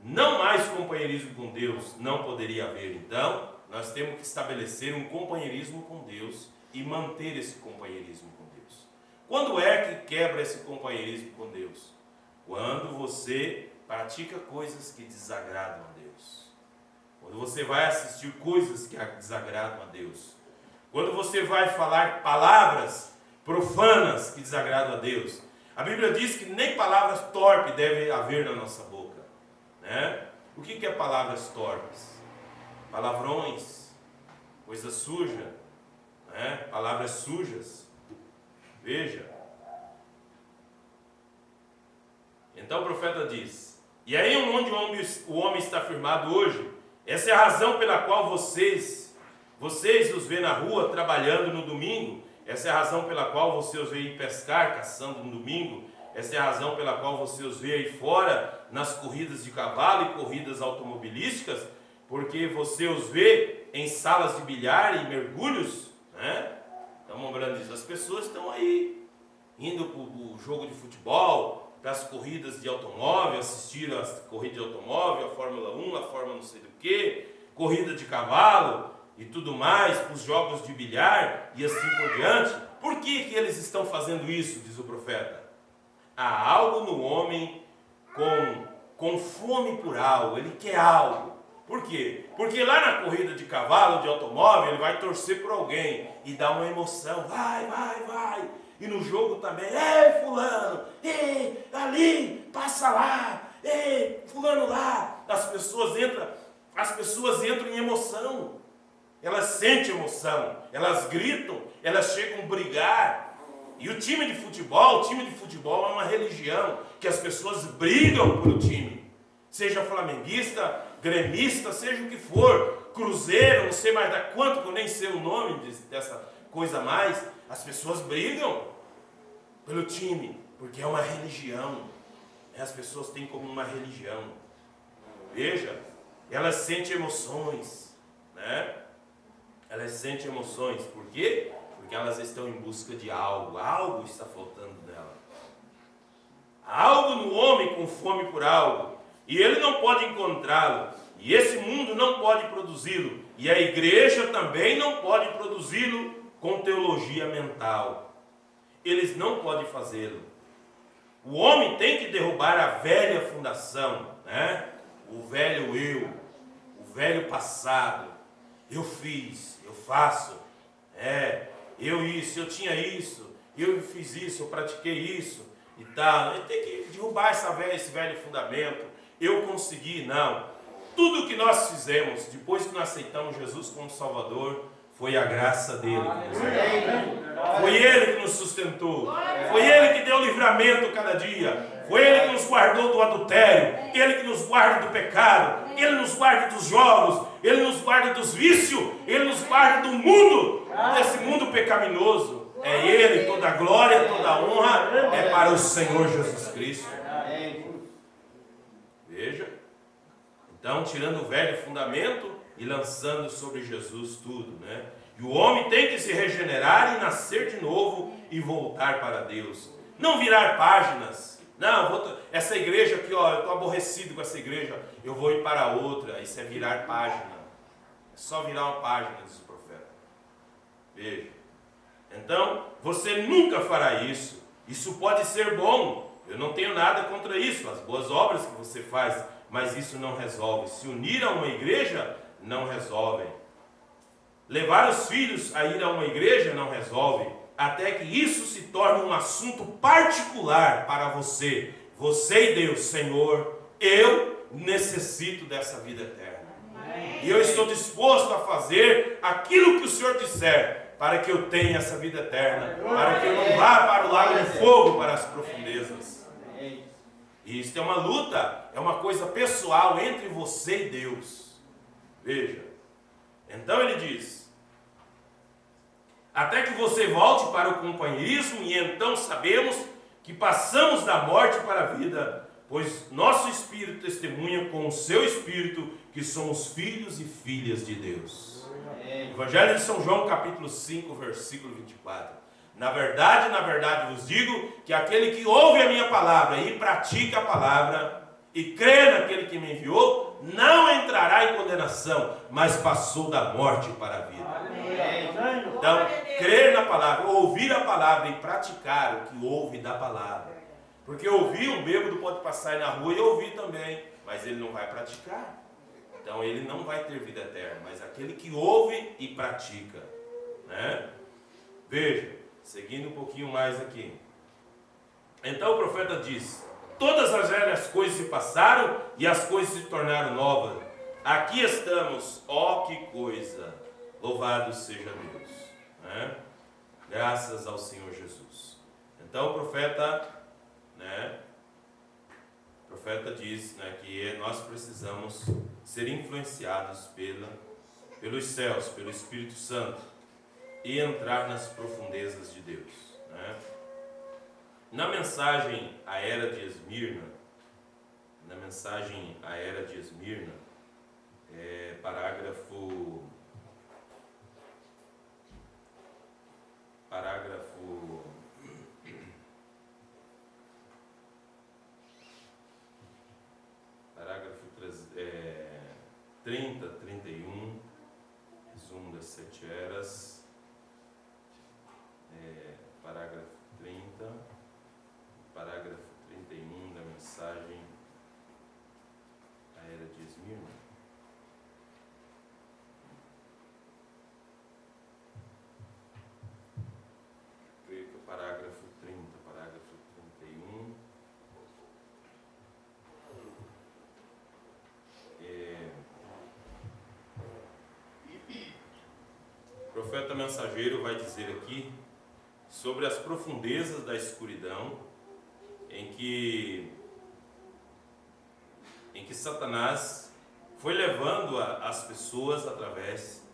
Não mais companheirismo com Deus não poderia haver. Então, nós temos que estabelecer um companheirismo com Deus e manter esse companheirismo com Deus. Quando é que quebra esse companheirismo com Deus? Quando você pratica coisas que desagradam a Deus. Quando você vai assistir coisas que desagradam a Deus. Quando você vai falar palavras profanas que desagradam a Deus. A Bíblia diz que nem palavras torpes deve haver na nossa boca, né? O que é palavras torpes? Palavrões, coisa suja, né? Palavras sujas. Veja. Então o profeta diz: e aí onde o homem está firmado hoje, essa é a razão pela qual vocês os vê na rua trabalhando no domingo, essa é a razão pela qual você os vê ir pescar, caçando no domingo, essa é a razão pela qual você os vê aí fora nas corridas de cavalo e corridas automobilísticas, porque você os vê em salas de bilhar e mergulhos, né? Então, lembrando disso, as pessoas estão aí indo para o jogo de futebol, para as corridas de automóvel, assistir as corridas de automóvel, a Fórmula 1, a Fórmula não sei do que, corrida de cavalo e tudo mais, para os jogos de bilhar e assim por diante. Por que eles estão fazendo isso, diz o profeta? Há algo no homem com fome por algo, ele quer algo. Por quê? Porque lá na corrida de cavalo, de automóvel, ele vai torcer por alguém e dá uma emoção, vai, vai, vai. E no jogo também, ei fulano, ei, ali, passa lá, ei, fulano lá. As pessoas entram em emoção, elas sentem emoção, elas gritam, elas chegam a brigar. E o time de futebol é uma religião que as pessoas brigam pelo time. Seja flamenguista, gremista, seja o que for, cruzeiro, não sei mais da quanto, que eu nem sei o nome dessa coisa mais, as pessoas brigam pelo time, porque é uma religião. As pessoas têm como uma religião. Veja, elas sentem emoções, né? Elas sentem emoções, por quê? Porque elas estão em busca de algo está faltando nela. Há algo no homem com fome por algo, e ele não pode encontrá-lo, e esse mundo não pode produzi-lo, e a igreja também não pode produzi-lo com teologia mental. Eles não podem fazê-lo. O homem tem que derrubar a velha fundação, né? O velho eu, o velho passado. Eu fiz, eu faço, eu tinha isso, eu fiz isso, eu pratiquei isso e tal. Ele tem que derrubar esse velho fundamento. Eu consegui, não. Tudo que nós fizemos depois que nós aceitamos Jesus como Salvador foi a graça dele que nos deu. Foi ele que nos sustentou. Foi ele que deu livramento cada dia. Foi ele que nos guardou do adultério. Ele que nos guarda do pecado. Ele nos guarda dos jogos. Ele nos guarda dos vícios. Ele nos guarda do mundo, desse mundo pecaminoso. É ele, toda a glória, toda a honra é para o Senhor Jesus Cristo. Veja. Então, tirando o velho fundamento e lançando sobre Jesus tudo, né? E o homem tem que se regenerar e nascer de novo e voltar para Deus. Não virar páginas. Não, essa igreja aqui, ó, eu estou aborrecido com essa igreja, eu vou ir para outra. Isso é virar página. É só virar uma página, diz o profeta. Veja. Então, você nunca fará isso. Isso pode ser bom. Eu não tenho nada contra isso, as boas obras que você faz, mas isso não resolve. Se unir a uma igreja, não resolve. Levar os filhos a ir a uma igreja não resolve, até que isso se torne um assunto particular para você. Você e Deus, Senhor, eu necessito dessa vida eterna. E eu estou disposto a fazer aquilo que o Senhor disser, para que eu tenha essa vida eterna, para que eu não vá para o lago de fogo, para as profundezas. E isso é uma luta, é uma coisa pessoal entre você e Deus. Veja. Então ele diz: até que você volte para o companheirismo, e então sabemos que passamos da morte para a vida, pois nosso espírito testemunha com o seu espírito que somos filhos e filhas de Deus. Evangelho de São João, capítulo 5, versículo 24. Na verdade vos digo que aquele que ouve a minha palavra e pratica a palavra e crê naquele que me enviou, não entrará em condenação, mas passou da morte para a vida. Então, crer na palavra, ouvir a palavra e praticar o que ouve da palavra. Porque ouvir, um bêbado pode passar na rua e ouvir também, mas ele não vai praticar. Então ele não vai ter vida eterna, mas aquele que ouve e pratica, né? Veja, seguindo um pouquinho mais aqui. Então o profeta diz: todas as velhas coisas se passaram e as coisas se tornaram novas. Aqui estamos, ó que coisa! Louvado seja Deus, né? Graças ao Senhor Jesus. Então o profeta, né? O profeta diz, né, que nós precisamos ser influenciados pelos céus, pelo Espírito Santo e entrar nas profundezas de Deus, né? Na mensagem à era de Esmirna, parágrafo 30, 31, resumo das 7 eras, parágrafo 30, parágrafo 31 da mensagem à era de Esmirna. Creio que o parágrafo 30, parágrafo 31. O profeta mensageiro vai dizer aqui sobre as profundezas da escuridão em que Satanás foi levando as pessoas através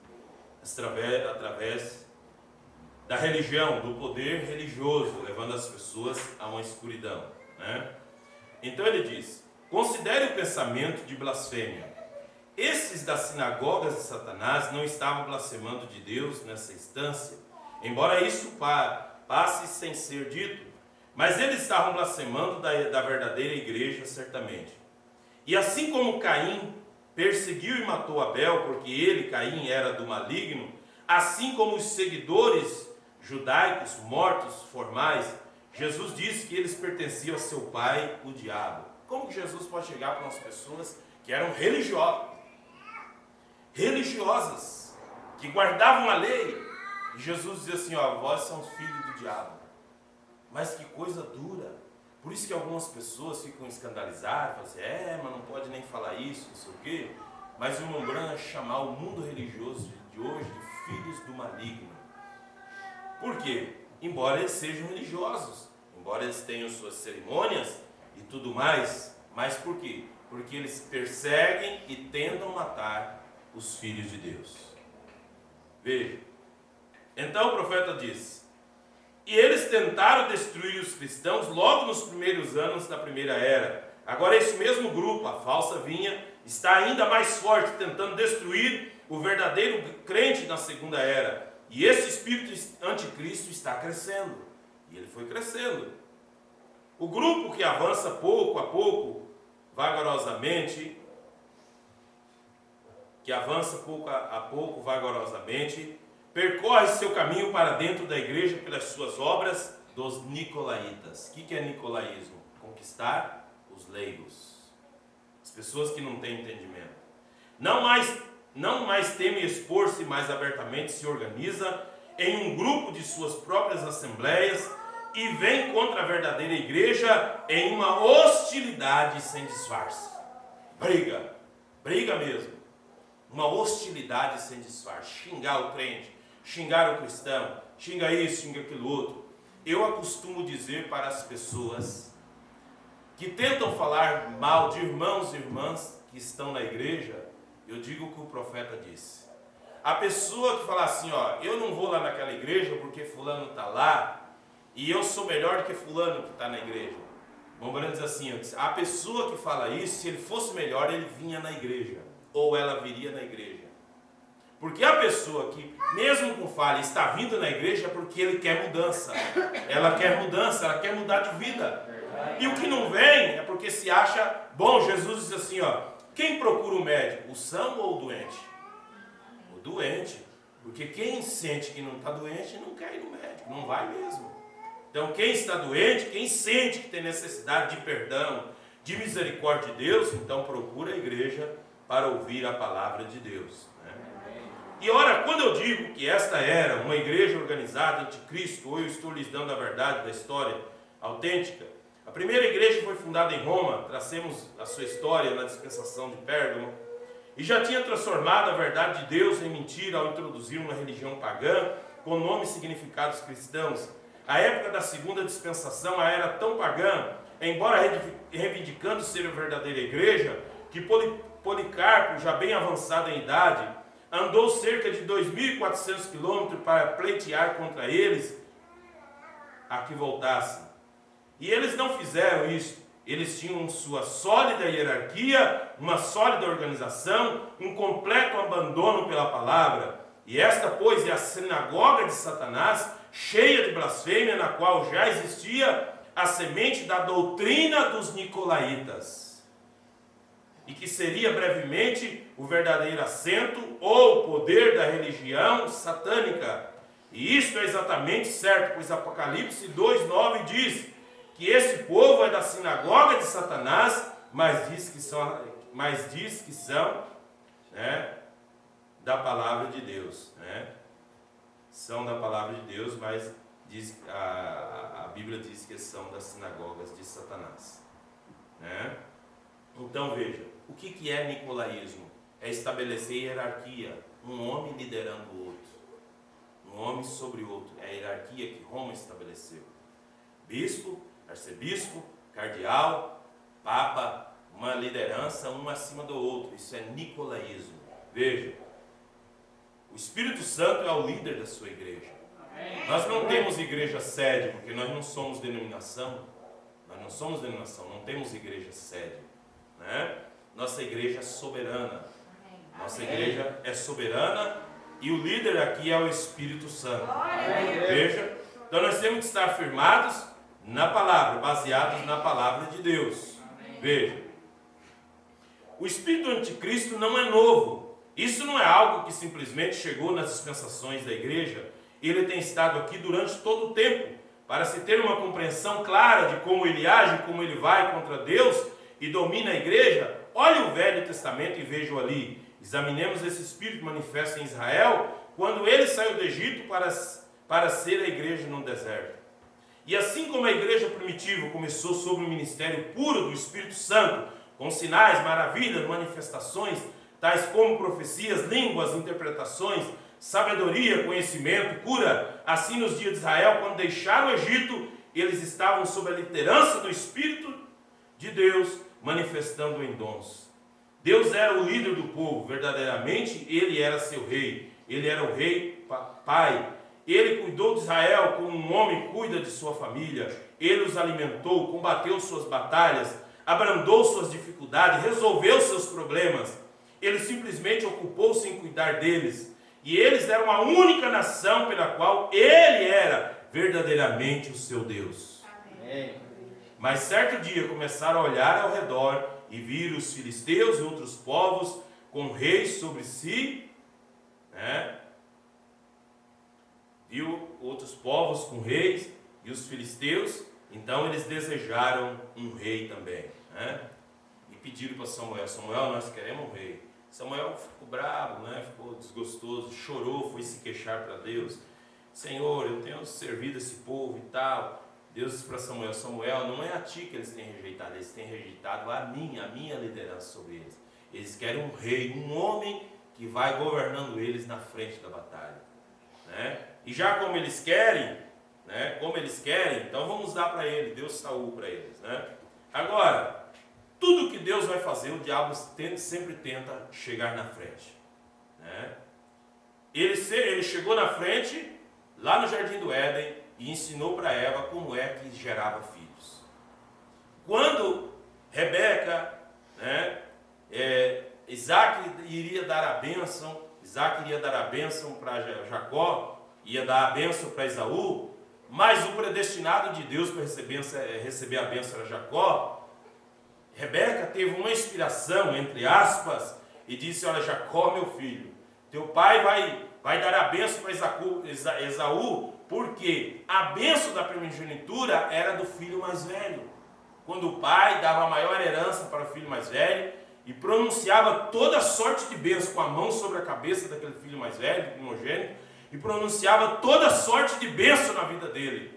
da religião, do poder religioso, levando as pessoas a uma escuridão, né? Então ele diz: considere o pensamento de blasfêmia. Esses das sinagogas de Satanás não estavam blasfemando de Deus nessa instância, embora isso passe sem ser dito, mas eles estavam blasfemando da verdadeira igreja, certamente. E assim como Caim perseguiu e matou Abel, porque ele, Caim, era do maligno, assim como os seguidores judaicos mortos formais, Jesus disse que eles pertenciam a seu pai, o diabo. Como que Jesus pode chegar para umas pessoas que eram religiosas, que guardavam a lei, e Jesus dizia assim: ó, vós são filhos do diabo. Mas que coisa dura. Por isso que algumas pessoas ficam escandalizadas, falam assim: mas não pode nem falar isso, não sei o quê. Mas o irmão Branham é chamar o mundo religioso de hoje de filhos do maligno. Por quê? Embora eles sejam religiosos, embora eles tenham suas cerimônias e tudo mais, mas por quê? Porque eles perseguem e tentam matar os filhos de Deus. Veja, então o profeta diz: e eles tentaram destruir os cristãos logo nos primeiros anos da primeira era. Agora esse mesmo grupo, a falsa vinha, está ainda mais forte, tentando destruir o verdadeiro crente na segunda era. E esse espírito anticristo está crescendo. E ele foi crescendo. O grupo que avança pouco a pouco, vagarosamente, percorre seu caminho para dentro da igreja pelas suas obras dos nicolaítas. O que é nicolaísmo? Conquistar os leigos, as pessoas que não têm entendimento. Não mais teme expor-se, mais abertamente se organiza em um grupo de suas próprias assembleias e vem contra a verdadeira igreja em uma hostilidade sem disfarce. Briga mesmo. Uma hostilidade sem disfarce. Xingar o crente, xingar o cristão, xinga isso, xinga aquilo outro. Eu acostumo dizer para as pessoas que tentam falar mal de irmãos e irmãs que estão na igreja, eu digo o que o profeta disse. A pessoa que fala assim: ó, eu não vou lá naquela igreja porque fulano está lá e eu sou melhor do que fulano que está na igreja. Vamos dizer assim, a pessoa que fala isso, se ele fosse melhor, ele vinha na igreja, ou ela viria na igreja. Porque a pessoa que, mesmo com falha, está vindo na igreja é porque ele quer mudança. Ela quer mudança, ela quer mudar de vida. E o que não vem é porque se acha bom. Jesus diz assim, ó: quem procura o médico, o são ou o doente? O doente. Porque quem sente que não está doente não quer ir no médico, não vai mesmo. Então quem está doente, quem sente que tem necessidade de perdão, de misericórdia de Deus, então procura a igreja para ouvir a palavra de Deus, né? E ora, quando eu digo que esta era uma igreja organizada anticristo, ou eu estou lhes dando a verdade da história autêntica. A primeira igreja foi fundada em Roma, tracemos a sua história na dispensação de Pérgamo, e já tinha transformado a verdade de Deus em mentira ao introduzir uma religião pagã com nomes e significados cristãos. A época da segunda dispensação era tão pagã, embora reivindicando ser a verdadeira igreja, que Policarpo, já bem avançado em idade, andou cerca de 2.400 quilômetros para pleitear contra eles a que voltassem. E eles não fizeram isso. Eles tinham sua sólida hierarquia, uma sólida organização, um completo abandono pela palavra. E esta, pois, é a sinagoga de Satanás, cheia de blasfêmia, na qual já existia a semente da doutrina dos nicolaítas, e que seria brevemente o verdadeiro assento ou poder da religião satânica. E isto é exatamente certo, pois Apocalipse 2:9 diz que esse povo é da sinagoga de Satanás, mas diz que são da palavra de Deus, são da palavra de Deus, mas a Bíblia diz que são das sinagogas de Satanás, Então veja, o que é nicolaísmo? É estabelecer hierarquia, um homem liderando o outro, um homem sobre o outro. É a hierarquia que Roma estabeleceu: bispo, arcebispo, cardeal, papa, uma liderança um acima do outro. Isso é nicolaísmo. Veja, o Espírito Santo é o líder da sua igreja. Nós não temos igreja sede, porque nós não somos denominação. Não temos igreja sede, Nossa igreja é soberana. Nossa igreja é soberana e o líder aqui é o Espírito Santo. Veja, então nós temos que estar firmados na palavra, baseados na palavra de Deus. Veja, o espírito anticristo não é novo. Isso não é algo que simplesmente chegou nas dispensações da igreja. Ele tem estado aqui durante todo o tempo, para se ter uma compreensão clara de como ele age, como ele vai contra Deus e domina a igreja. Olhe o Velho Testamento e veja ali. Examinemos esse espírito manifesto em Israel, quando ele saiu do Egito para ser a igreja no deserto. E assim como a igreja primitiva começou sob o ministério puro do Espírito Santo, com sinais, maravilhas, manifestações, tais como profecias, línguas, interpretações, sabedoria, conhecimento, cura, assim nos dias de Israel, quando deixaram o Egito, eles estavam sob a liderança do Espírito de Deus, manifestando em dons. Deus era o líder do povo, verdadeiramente ele era seu rei, ele era o rei pai. Ele cuidou de Israel como um homem cuida de sua família. Ele os alimentou, combateu suas batalhas, abrandou suas dificuldades, resolveu seus problemas. Ele simplesmente ocupou-se em cuidar deles. E eles eram a única nação pela qual ele era verdadeiramente o seu Deus. Amém. Mas certo dia começaram a olhar ao redor e viram os filisteus e outros povos com reis sobre si, Viu outros povos com reis e os filisteus, então eles desejaram um rei também, E pediram para Samuel: Samuel, nós queremos um rei. Samuel ficou bravo, ficou desgostoso, chorou, foi se queixar para Deus: Senhor, eu tenho servido esse povo e tal. Deus disse para Samuel: Samuel, não é a ti que eles têm rejeitado, eles têm rejeitado a minha liderança sobre eles. Eles querem um rei, um homem que vai governando eles na frente da batalha, E já como eles querem, então vamos dar para ele, Deus Saul para eles, Agora, tudo que Deus vai fazer, o diabo sempre tenta chegar na frente, Ele chegou na frente, lá no Jardim do Éden, e ensinou para Eva como é que gerava filhos. Quando Rebeca, Isaac iria dar a bênção para Jacó, ia dar a bênção para Esaú, mas o predestinado de Deus para receber a bênção era Jacó. Rebeca teve uma inspiração, entre aspas, e disse: olha, Jacó, meu filho, teu pai vai dar a bênção para Esaú, porque a bênção da primogenitura era do filho mais velho. Quando o pai dava a maior herança para o filho mais velho, e pronunciava toda sorte de bênção com a mão sobre a cabeça daquele filho mais velho, primogênito, e pronunciava toda sorte de bênção na vida dele.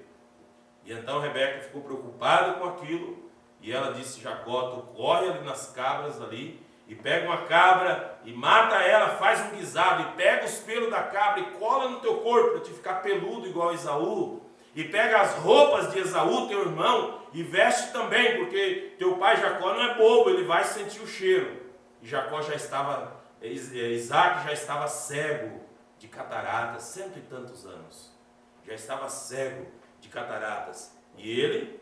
E então Rebeca ficou preocupada com aquilo, e ela disse: Jacó, tu corre ali nas cabras ali, e pega uma cabra, e mata ela, faz um guisado, e pega os pelos da cabra, e cola no teu corpo, para te ficar peludo igual a Esaú, e pega as roupas de Esaú, teu irmão, e veste também, porque teu pai Jacó não é bobo, ele vai sentir o cheiro. E Jacó já estava, Isaac já estava cego de cataratas, 100 e tantos anos, já estava cego de cataratas, e ele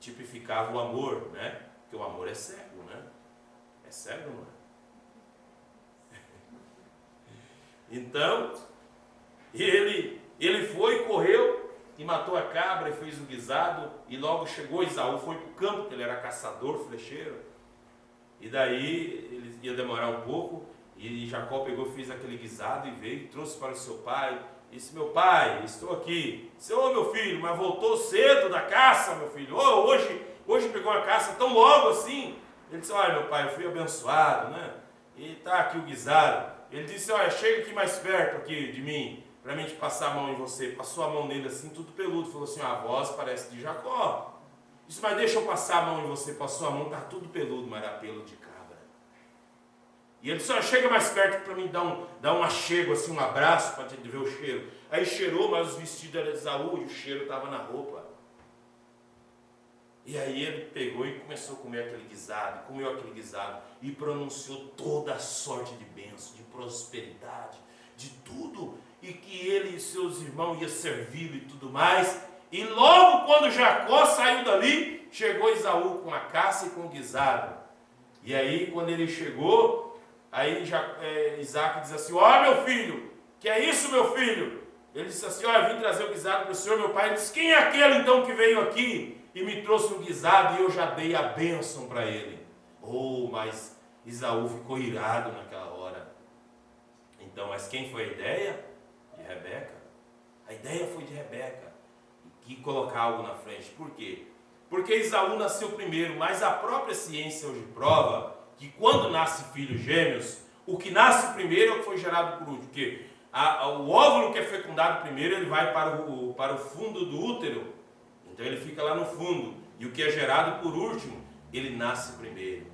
tipificava o amor, né? Porque o amor é cego, né? É cego, não é? Então, ele foi, correu e matou a cabra e fez o guisado, e logo chegou Esaú, foi para o campo, porque ele era caçador, flecheiro, e daí ele ia demorar um pouco, e Jacó pegou, fez aquele guisado e veio, trouxe para o seu pai. Disse: meu pai, estou aqui. Disse: ô meu filho, mas voltou cedo da caça, meu filho. Hoje pegou a caça tão logo assim. Ele disse: olha, meu pai, eu fui abençoado, né? E está aqui o guisado. Ele disse: olha, chega aqui mais perto aqui de mim, para mim te passar a mão em você. Passou a mão nele assim, tudo peludo. Falou assim: a voz parece de Jacó. Disse: mas deixa eu passar a mão em você. Passou a mão, está tudo peludo, mas era pelo de cabra. E ele disse: olha, chega mais perto para mim dar um achego, assim, um abraço, para te ver o cheiro. Aí cheirou, mas os vestidos eram de Esaú e o cheiro estava na roupa. E aí ele pegou e começou a comer aquele guisado, comeu aquele guisado e pronunciou toda a sorte de bênção, de prosperidade, de tudo, e que ele e seus irmãos iam servi-lo e tudo mais. E logo quando Jacó saiu dali, chegou Esaú com a caça e com o guisado. E aí quando ele chegou, aí Isaac diz assim: ó meu filho, que é isso meu filho? Ele disse assim: ó, eu vim trazer o guisado para o senhor, meu pai. Ele disse: quem é aquele então que veio aqui e me trouxe um guisado e eu já dei a bênção para ele? Oh, mas Esaú ficou irado naquela hora. Então, mas quem foi a ideia? De Rebeca. A ideia foi de Rebeca, que colocar algo na frente. Por quê? Porque Esaú nasceu primeiro, mas a própria ciência hoje prova que quando nasce filhos gêmeos, o que nasce primeiro é o que foi gerado por último. Porque o óvulo que é fecundado primeiro, ele vai para o fundo do útero, então ele fica lá no fundo. E o que é gerado por último, ele nasce primeiro.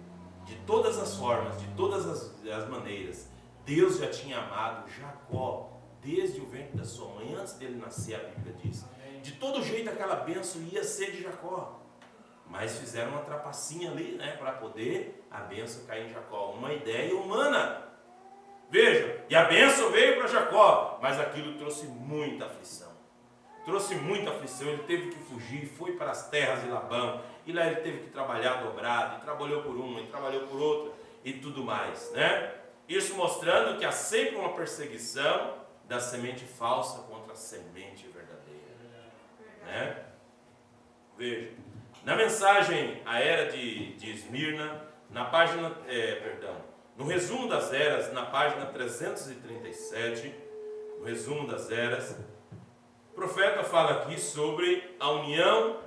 De todas as formas, de todas as maneiras, Deus já tinha amado Jacó desde o ventre da sua mãe, antes dele nascer, a Bíblia diz. De todo jeito aquela bênção ia ser de Jacó. Mas fizeram uma trapacinha ali, né, para poder a bênção cair em Jacó. Uma ideia humana. Veja, e a bênção veio para Jacó, mas aquilo trouxe muita aflição. Trouxe muita aflição, ele teve que fugir, foi para as terras de Labão, e lá ele teve que trabalhar dobrado, e trabalhou por uma, e trabalhou por outra, e tudo mais, né? Isso mostrando que há sempre uma perseguição da semente falsa contra a semente verdadeira, né? Veja, na mensagem A Era de Esmirna, na página, no resumo das eras, na página 337, no resumo das eras, o profeta fala aqui sobre a união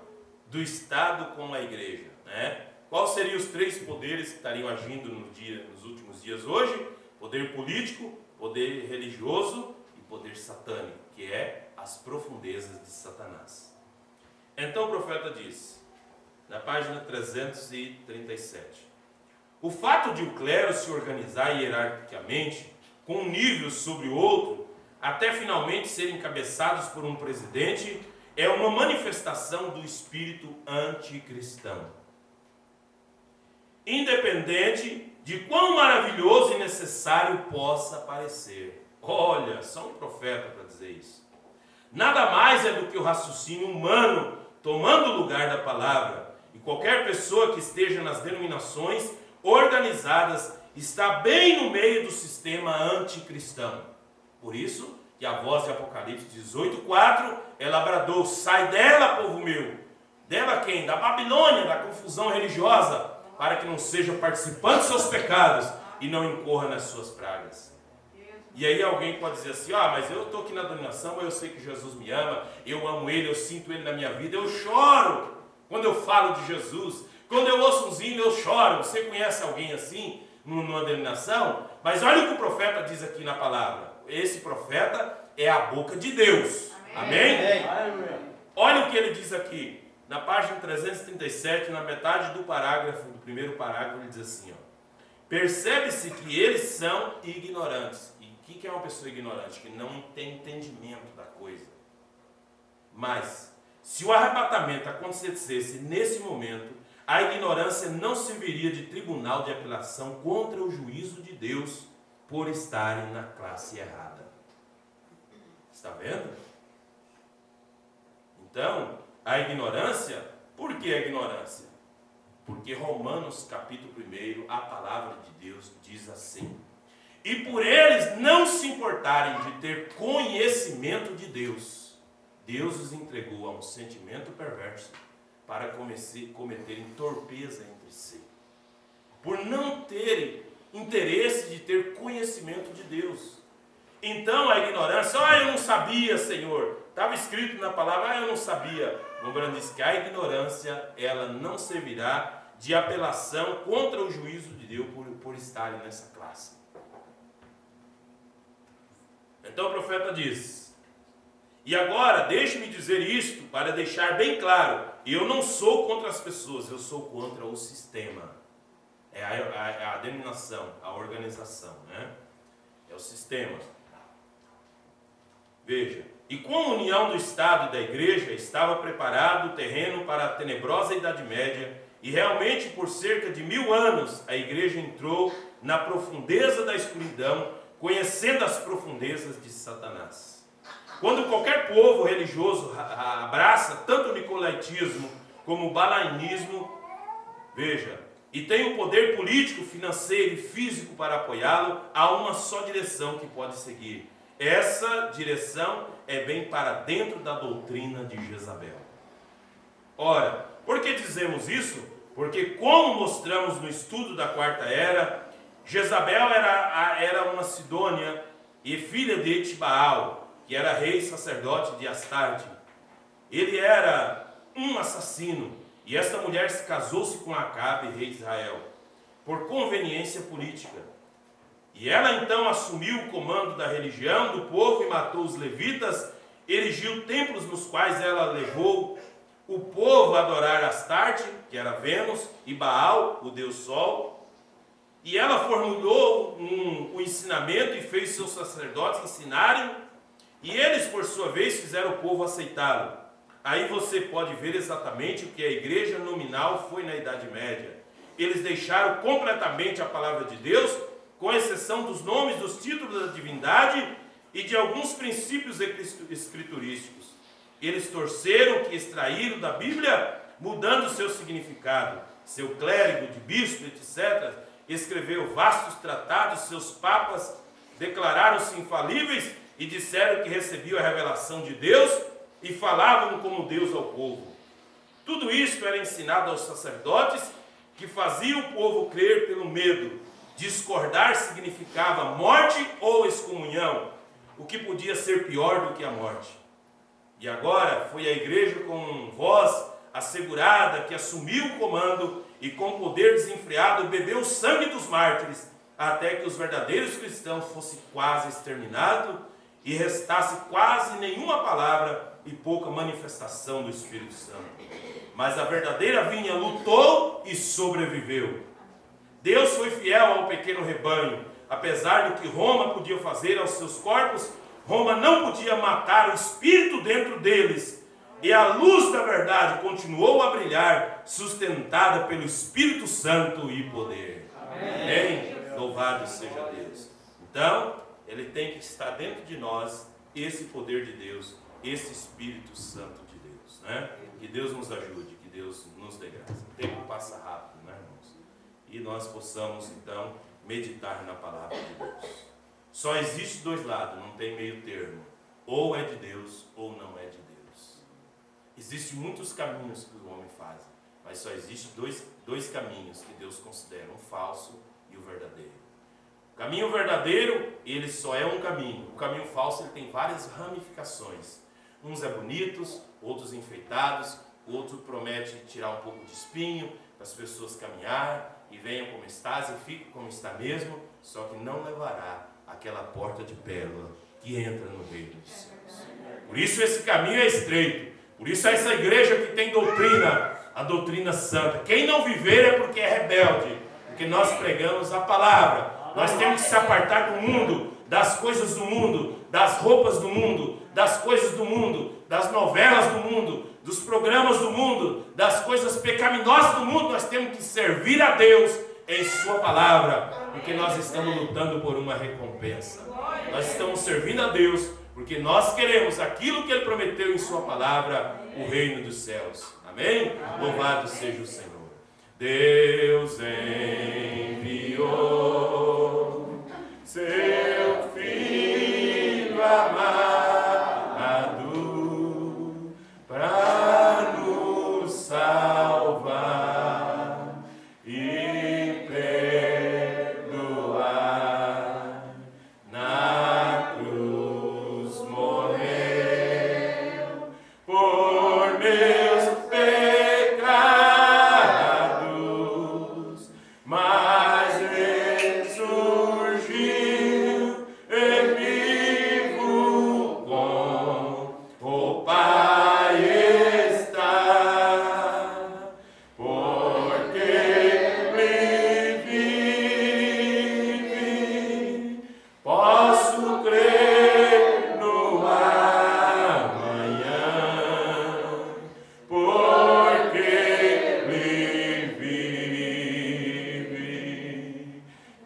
do Estado com a igreja, né? Quais seriam os três poderes que estariam agindo nos últimos dias hoje? Poder político, poder religioso e poder satânico, que é as profundezas de Satanás. Então o profeta diz, na página 337, o fato de o clero se organizar hierarquicamente, com um nível sobre o outro, até finalmente serem encabeçados por um presidente, é uma manifestação do espírito anticristão. Independente de quão maravilhoso e necessário possa parecer. Olha, só um profeta para dizer isso. Nada mais é do que o raciocínio humano tomando o lugar da palavra. E qualquer pessoa que esteja nas denominações organizadas está bem no meio do sistema anticristão. Por isso que a voz de Apocalipse 18:4, ela bradou: sai dela, povo meu. Dela quem? Da Babilônia, da confusão religiosa, para que não seja participante dos seus pecados e não incorra nas suas pragas. E aí alguém pode dizer assim: mas eu estou aqui na denominação, mas eu sei que Jesus me ama, eu amo Ele, eu sinto Ele na minha vida, eu choro quando eu falo de Jesus, quando eu ouço uns hinos eu choro. Você conhece alguém assim, numa denominação? Mas olha o que o profeta diz aqui na palavra. Esse profeta é a boca de Deus. Amém? Amém? Olha o que ele diz aqui. na página 337, na metade do parágrafo, do primeiro parágrafo, ele diz assim, ó, percebe-se que eles são ignorantes. E o que é uma pessoa ignorante? Que não tem entendimento da coisa. Mas, se o arrebatamento acontecesse nesse momento, a ignorância não serviria de tribunal de apelação contra o juízo de Deus por estarem na classe errada. Está vendo? Então, a ignorância, por que a ignorância? Porque Romanos capítulo 1, a palavra de Deus diz assim: e por eles não se importarem de ter conhecimento de Deus, Deus os entregou a um sentimento perverso para cometerem torpeza entre si. Por não terem interesse de ter conhecimento de Deus. Então a ignorância, eu não sabia, Senhor. Estava escrito na palavra, eu não sabia. Lembrando diz que a ignorância, ela não servirá de apelação contra o juízo de Deus por estarem nessa classe. Então o profeta diz: e agora deixe-me dizer isto para deixar bem claro, eu não sou contra as pessoas, eu sou contra o sistema. É a denominação, a organização, né? É o sistema. Veja, e com a união do Estado e da Igreja, estava preparado o terreno para a tenebrosa Idade Média, e realmente por cerca de 1000 anos a Igreja entrou na profundeza da escuridão, conhecendo as profundezas de Satanás. Quando qualquer povo religioso abraça tanto o nicolaítismo como o balainismo, veja, e tem o poder político, financeiro e físico para apoiá-lo, há uma só direção que pode seguir. Essa direção é bem para dentro da doutrina de Jezabel. Ora, por que dizemos isso? Porque, como mostramos no estudo da quarta era, Jezabel era uma Sidônia e filha de Etibaal, que era rei sacerdote de Astarte. Ele era um assassino, e esta mulher se casou-se com Acabe, rei de Israel, por conveniência política. E ela então assumiu o comando da religião do povo e matou os levitas, erigiu templos nos quais ela levou o povo a adorar Astarte, que era Vênus, e Baal, o deus Sol. E ela formulou o ensinamento e fez seus sacerdotes ensinarem, e eles, por sua vez, fizeram o povo aceitá-lo. Aí você pode ver exatamente o que a igreja nominal foi na Idade Média. Eles deixaram completamente a palavra de Deus, com exceção dos nomes, dos títulos da divindade e de alguns princípios escriturísticos. Eles torceram o que extraíram da Bíblia, mudando seu significado. Seu clérigo de bispo, etc., escreveu vastos tratados, seus papas declararam-se infalíveis e disseram que recebiam a revelação de Deus e falavam como Deus ao povo. Tudo isto era ensinado aos sacerdotes, que faziam o povo crer pelo medo. Discordar significava morte ou excomunhão, o que podia ser pior do que a morte. E agora foi a igreja com voz assegurada que assumiu o comando e com poder desenfreado bebeu o sangue dos mártires, até que os verdadeiros cristãos fossem quase exterminados e restasse quase nenhuma palavra e pouca manifestação do Espírito Santo. Mas a verdadeira vinha lutou e sobreviveu. Deus foi fiel ao pequeno rebanho. Apesar do que Roma podia fazer aos seus corpos, Roma não podia matar o espírito dentro deles. E a luz da verdade continuou a brilhar, sustentada pelo Espírito Santo e poder. Amém? Louvado seja Deus. Então, ele tem que estar dentro de nós, esse poder de Deus, esse Espírito Santo de Deus, né? Que Deus nos ajude, que Deus nos dê graça. O tempo passa rápido, né, irmãos? E nós possamos, então, meditar na palavra de Deus. Só existe dois lados, não tem meio termo. Ou é de Deus, ou não é de Deus. Existem muitos caminhos que o homem faz, mas só existem dois caminhos que Deus considera, o falso e o verdadeiro. O caminho verdadeiro, ele só é um caminho. O caminho falso, ele tem várias ramificações. Uns é bonitos, outros enfeitados, outro promete tirar um pouco de espinho para as pessoas caminhar e venham como estás e fiquem como está mesmo, só que não levará aquela porta de pérola que entra no reino dos céus. Por isso esse caminho é estreito, Por isso essa igreja que tem doutrina, a doutrina santa. Quem não viver é porque é rebelde, porque nós pregamos a palavra. Nós temos que se apartar do mundo, das coisas do mundo, das roupas do mundo, das coisas do mundo, das novelas do mundo, dos programas do mundo, das coisas pecaminosas do mundo. Nós temos que servir a Deus em sua palavra, porque nós estamos lutando por uma recompensa. Nós estamos servindo a Deus porque nós queremos aquilo que Ele prometeu em sua palavra, o reino dos céus. Amém? Louvado seja o Senhor. Deus enviou seu Filho amado para nos salvar e perdoar. Na cruz morreu por meus pecados, mas ressurgiu e vivo com o Pai está, porque Ele vive, posso crer no amanhã, porque Ele vive.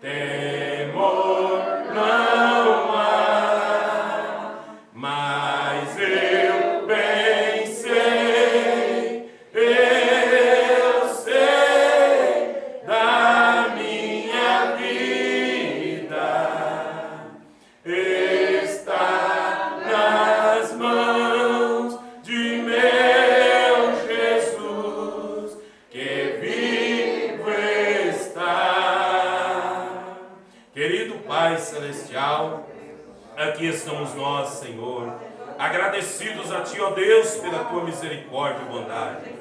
Temor não há, mas eu bem sei, eu sei da minha vida está nas mãos de meu Jesus, que vivo está. Querido Pai Celestial, aqui estamos nós, Senhor, agradecidos a Ti, ó Deus, pela Tua misericórdia e bondade.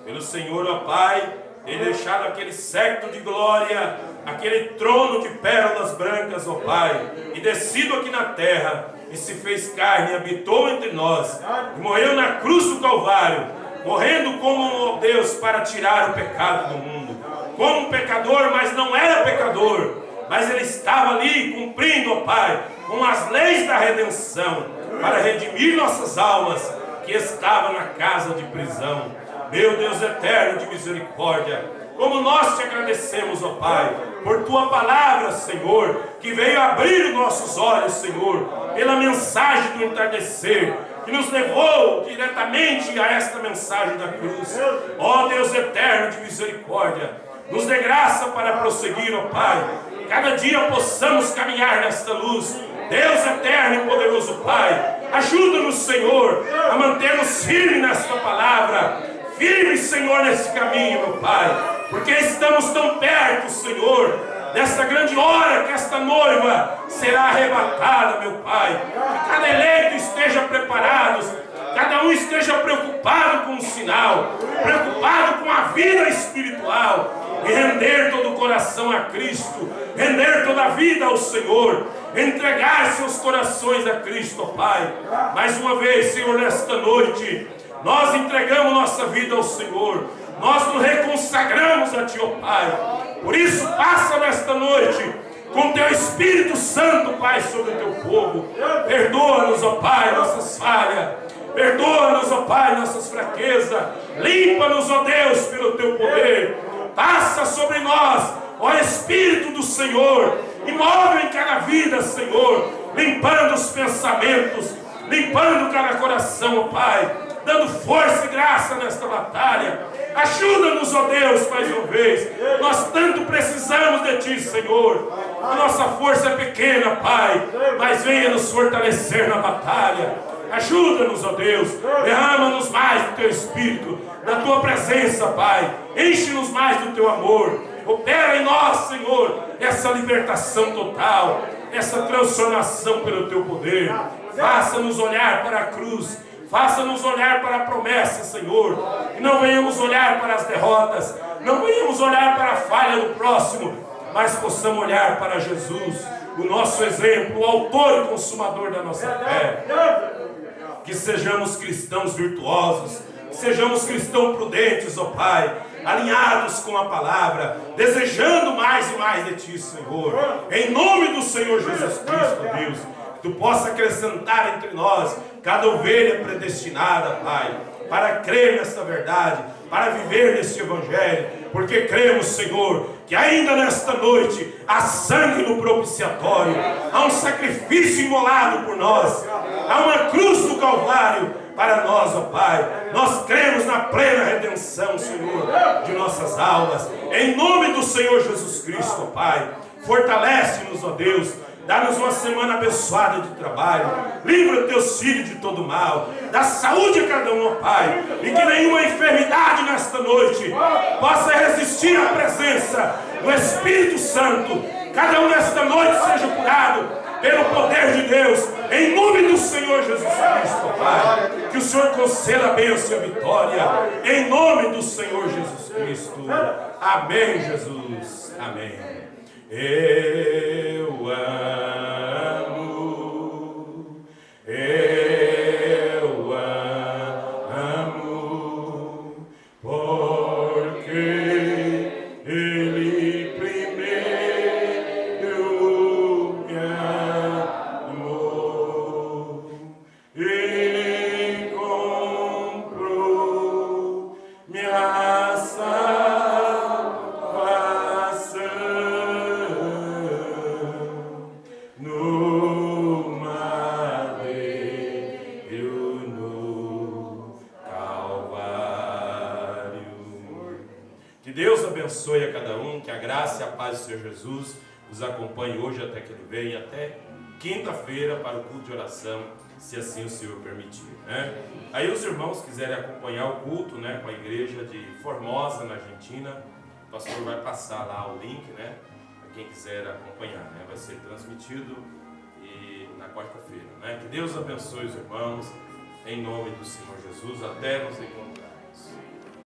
Pelo Senhor, ó Pai, ter deixado aquele séquito de glória, aquele trono de pérolas brancas, ó Pai, e descido aqui na terra, e se fez carne, e habitou entre nós, e morreu na cruz do Calvário, morrendo como, ó Deus, para tirar o pecado do mundo. Como um pecador, mas não era pecador, mas Ele estava ali cumprindo, ó Pai, com as leis da redenção, para redimir nossas almas, que estavam na casa de prisão. Meu Deus eterno de misericórdia, como nós te agradecemos, ó Pai, por Tua palavra, Senhor, que veio abrir os nossos olhos, Senhor, pela mensagem do entardecer, que nos levou diretamente a esta mensagem da cruz. Ó Deus eterno de misericórdia, nos dê graça para prosseguir, ó Pai. Cada dia possamos caminhar nesta luz. Deus eterno e poderoso Pai, ajuda-nos, Senhor, a mantermos firmes nesta palavra, firmes, Senhor, nesse caminho, meu Pai, porque estamos tão perto, Senhor, dessa grande hora que esta noiva será arrebatada, meu Pai. Que cada eleito esteja preparado, cada um esteja preocupado com o sinal, preocupado com a vida espiritual, e render todo o coração a Cristo, render toda a vida ao Senhor, entregar seus corações a Cristo, ó Pai. Mais uma vez, Senhor, nesta noite, nós entregamos nossa vida ao Senhor, nós nos reconsagramos a Ti, ó Pai. Por isso, passa nesta noite com Teu Espírito Santo, Pai, sobre o Teu povo. Perdoa-nos, ó Pai, nossas falhas. Perdoa-nos, ó Pai, nossas fraquezas. Limpa-nos, ó Deus, pelo Teu poder. Passa sobre nós, ó Espírito do Senhor, e move em cada vida, Senhor, limpando os pensamentos, limpando cada coração, ó Pai, dando força e graça nesta batalha. Ajuda-nos, ó Deus, mais uma vez. Nós tanto precisamos de Ti, Senhor. A nossa força é pequena, Pai, mas venha nos fortalecer na batalha. Ajuda-nos, ó Deus. Derrama-nos mais do Teu Espírito, da Tua presença, Pai. Enche-nos mais do Teu amor. Opera em nós, Senhor, essa libertação total, essa transformação pelo Teu poder. Faça-nos olhar para a cruz, faça-nos olhar para a promessa, Senhor, e não venhamos olhar para as derrotas, não venhamos olhar para a falha do próximo, mas possamos olhar para Jesus, o nosso exemplo, o autor e consumador da nossa fé. que sejamos cristãos virtuosos, que sejamos cristãos prudentes, ó Pai, alinhados com a palavra, desejando mais e mais de Ti, Senhor, em nome do Senhor Jesus Cristo, Deus, que Tu possa acrescentar entre nós cada ovelha predestinada, Pai, para crer nesta verdade, para viver neste Evangelho, porque cremos, Senhor, que ainda nesta noite há sangue no propiciatório, há um sacrifício imolado por nós, há uma cruz do Calvário para nós, ó Pai. Nós cremos na plena redenção, Senhor, de nossas almas, em nome do Senhor Jesus Cristo, ó Pai. Fortalece-nos, ó Deus. Dá-nos uma semana abençoada de trabalho. Livra teus filhos de todo mal. Dá saúde a cada um, ó Pai. E que nenhuma enfermidade nesta noite possa resistir à presença do Espírito Santo. Cada um nesta noite seja curado pelo poder de Deus. Em nome do Senhor Jesus Cristo, ó Pai. Que o Senhor conceda a bênção e a vitória. Em nome do Senhor Jesus Cristo. Amém, Jesus. Amém. Eu amo, porque Ele primeiro me amou, Ele comprou minha salvação. No madeiro, no Calvário. Que Deus abençoe a cada um, que a graça e a paz do Senhor Jesus nos acompanhe hoje até que Ele venha, até quinta-feira para o culto de oração, se assim o Senhor permitir, né? Aí os irmãos quiserem acompanhar o culto, né, com a igreja de Formosa, na Argentina, o pastor vai passar lá o link, né? Quem quiser acompanhar, né? Vai ser transmitido na quarta-feira, né? Que Deus abençoe os irmãos, em nome do Senhor Jesus. Até nos encontrarmos.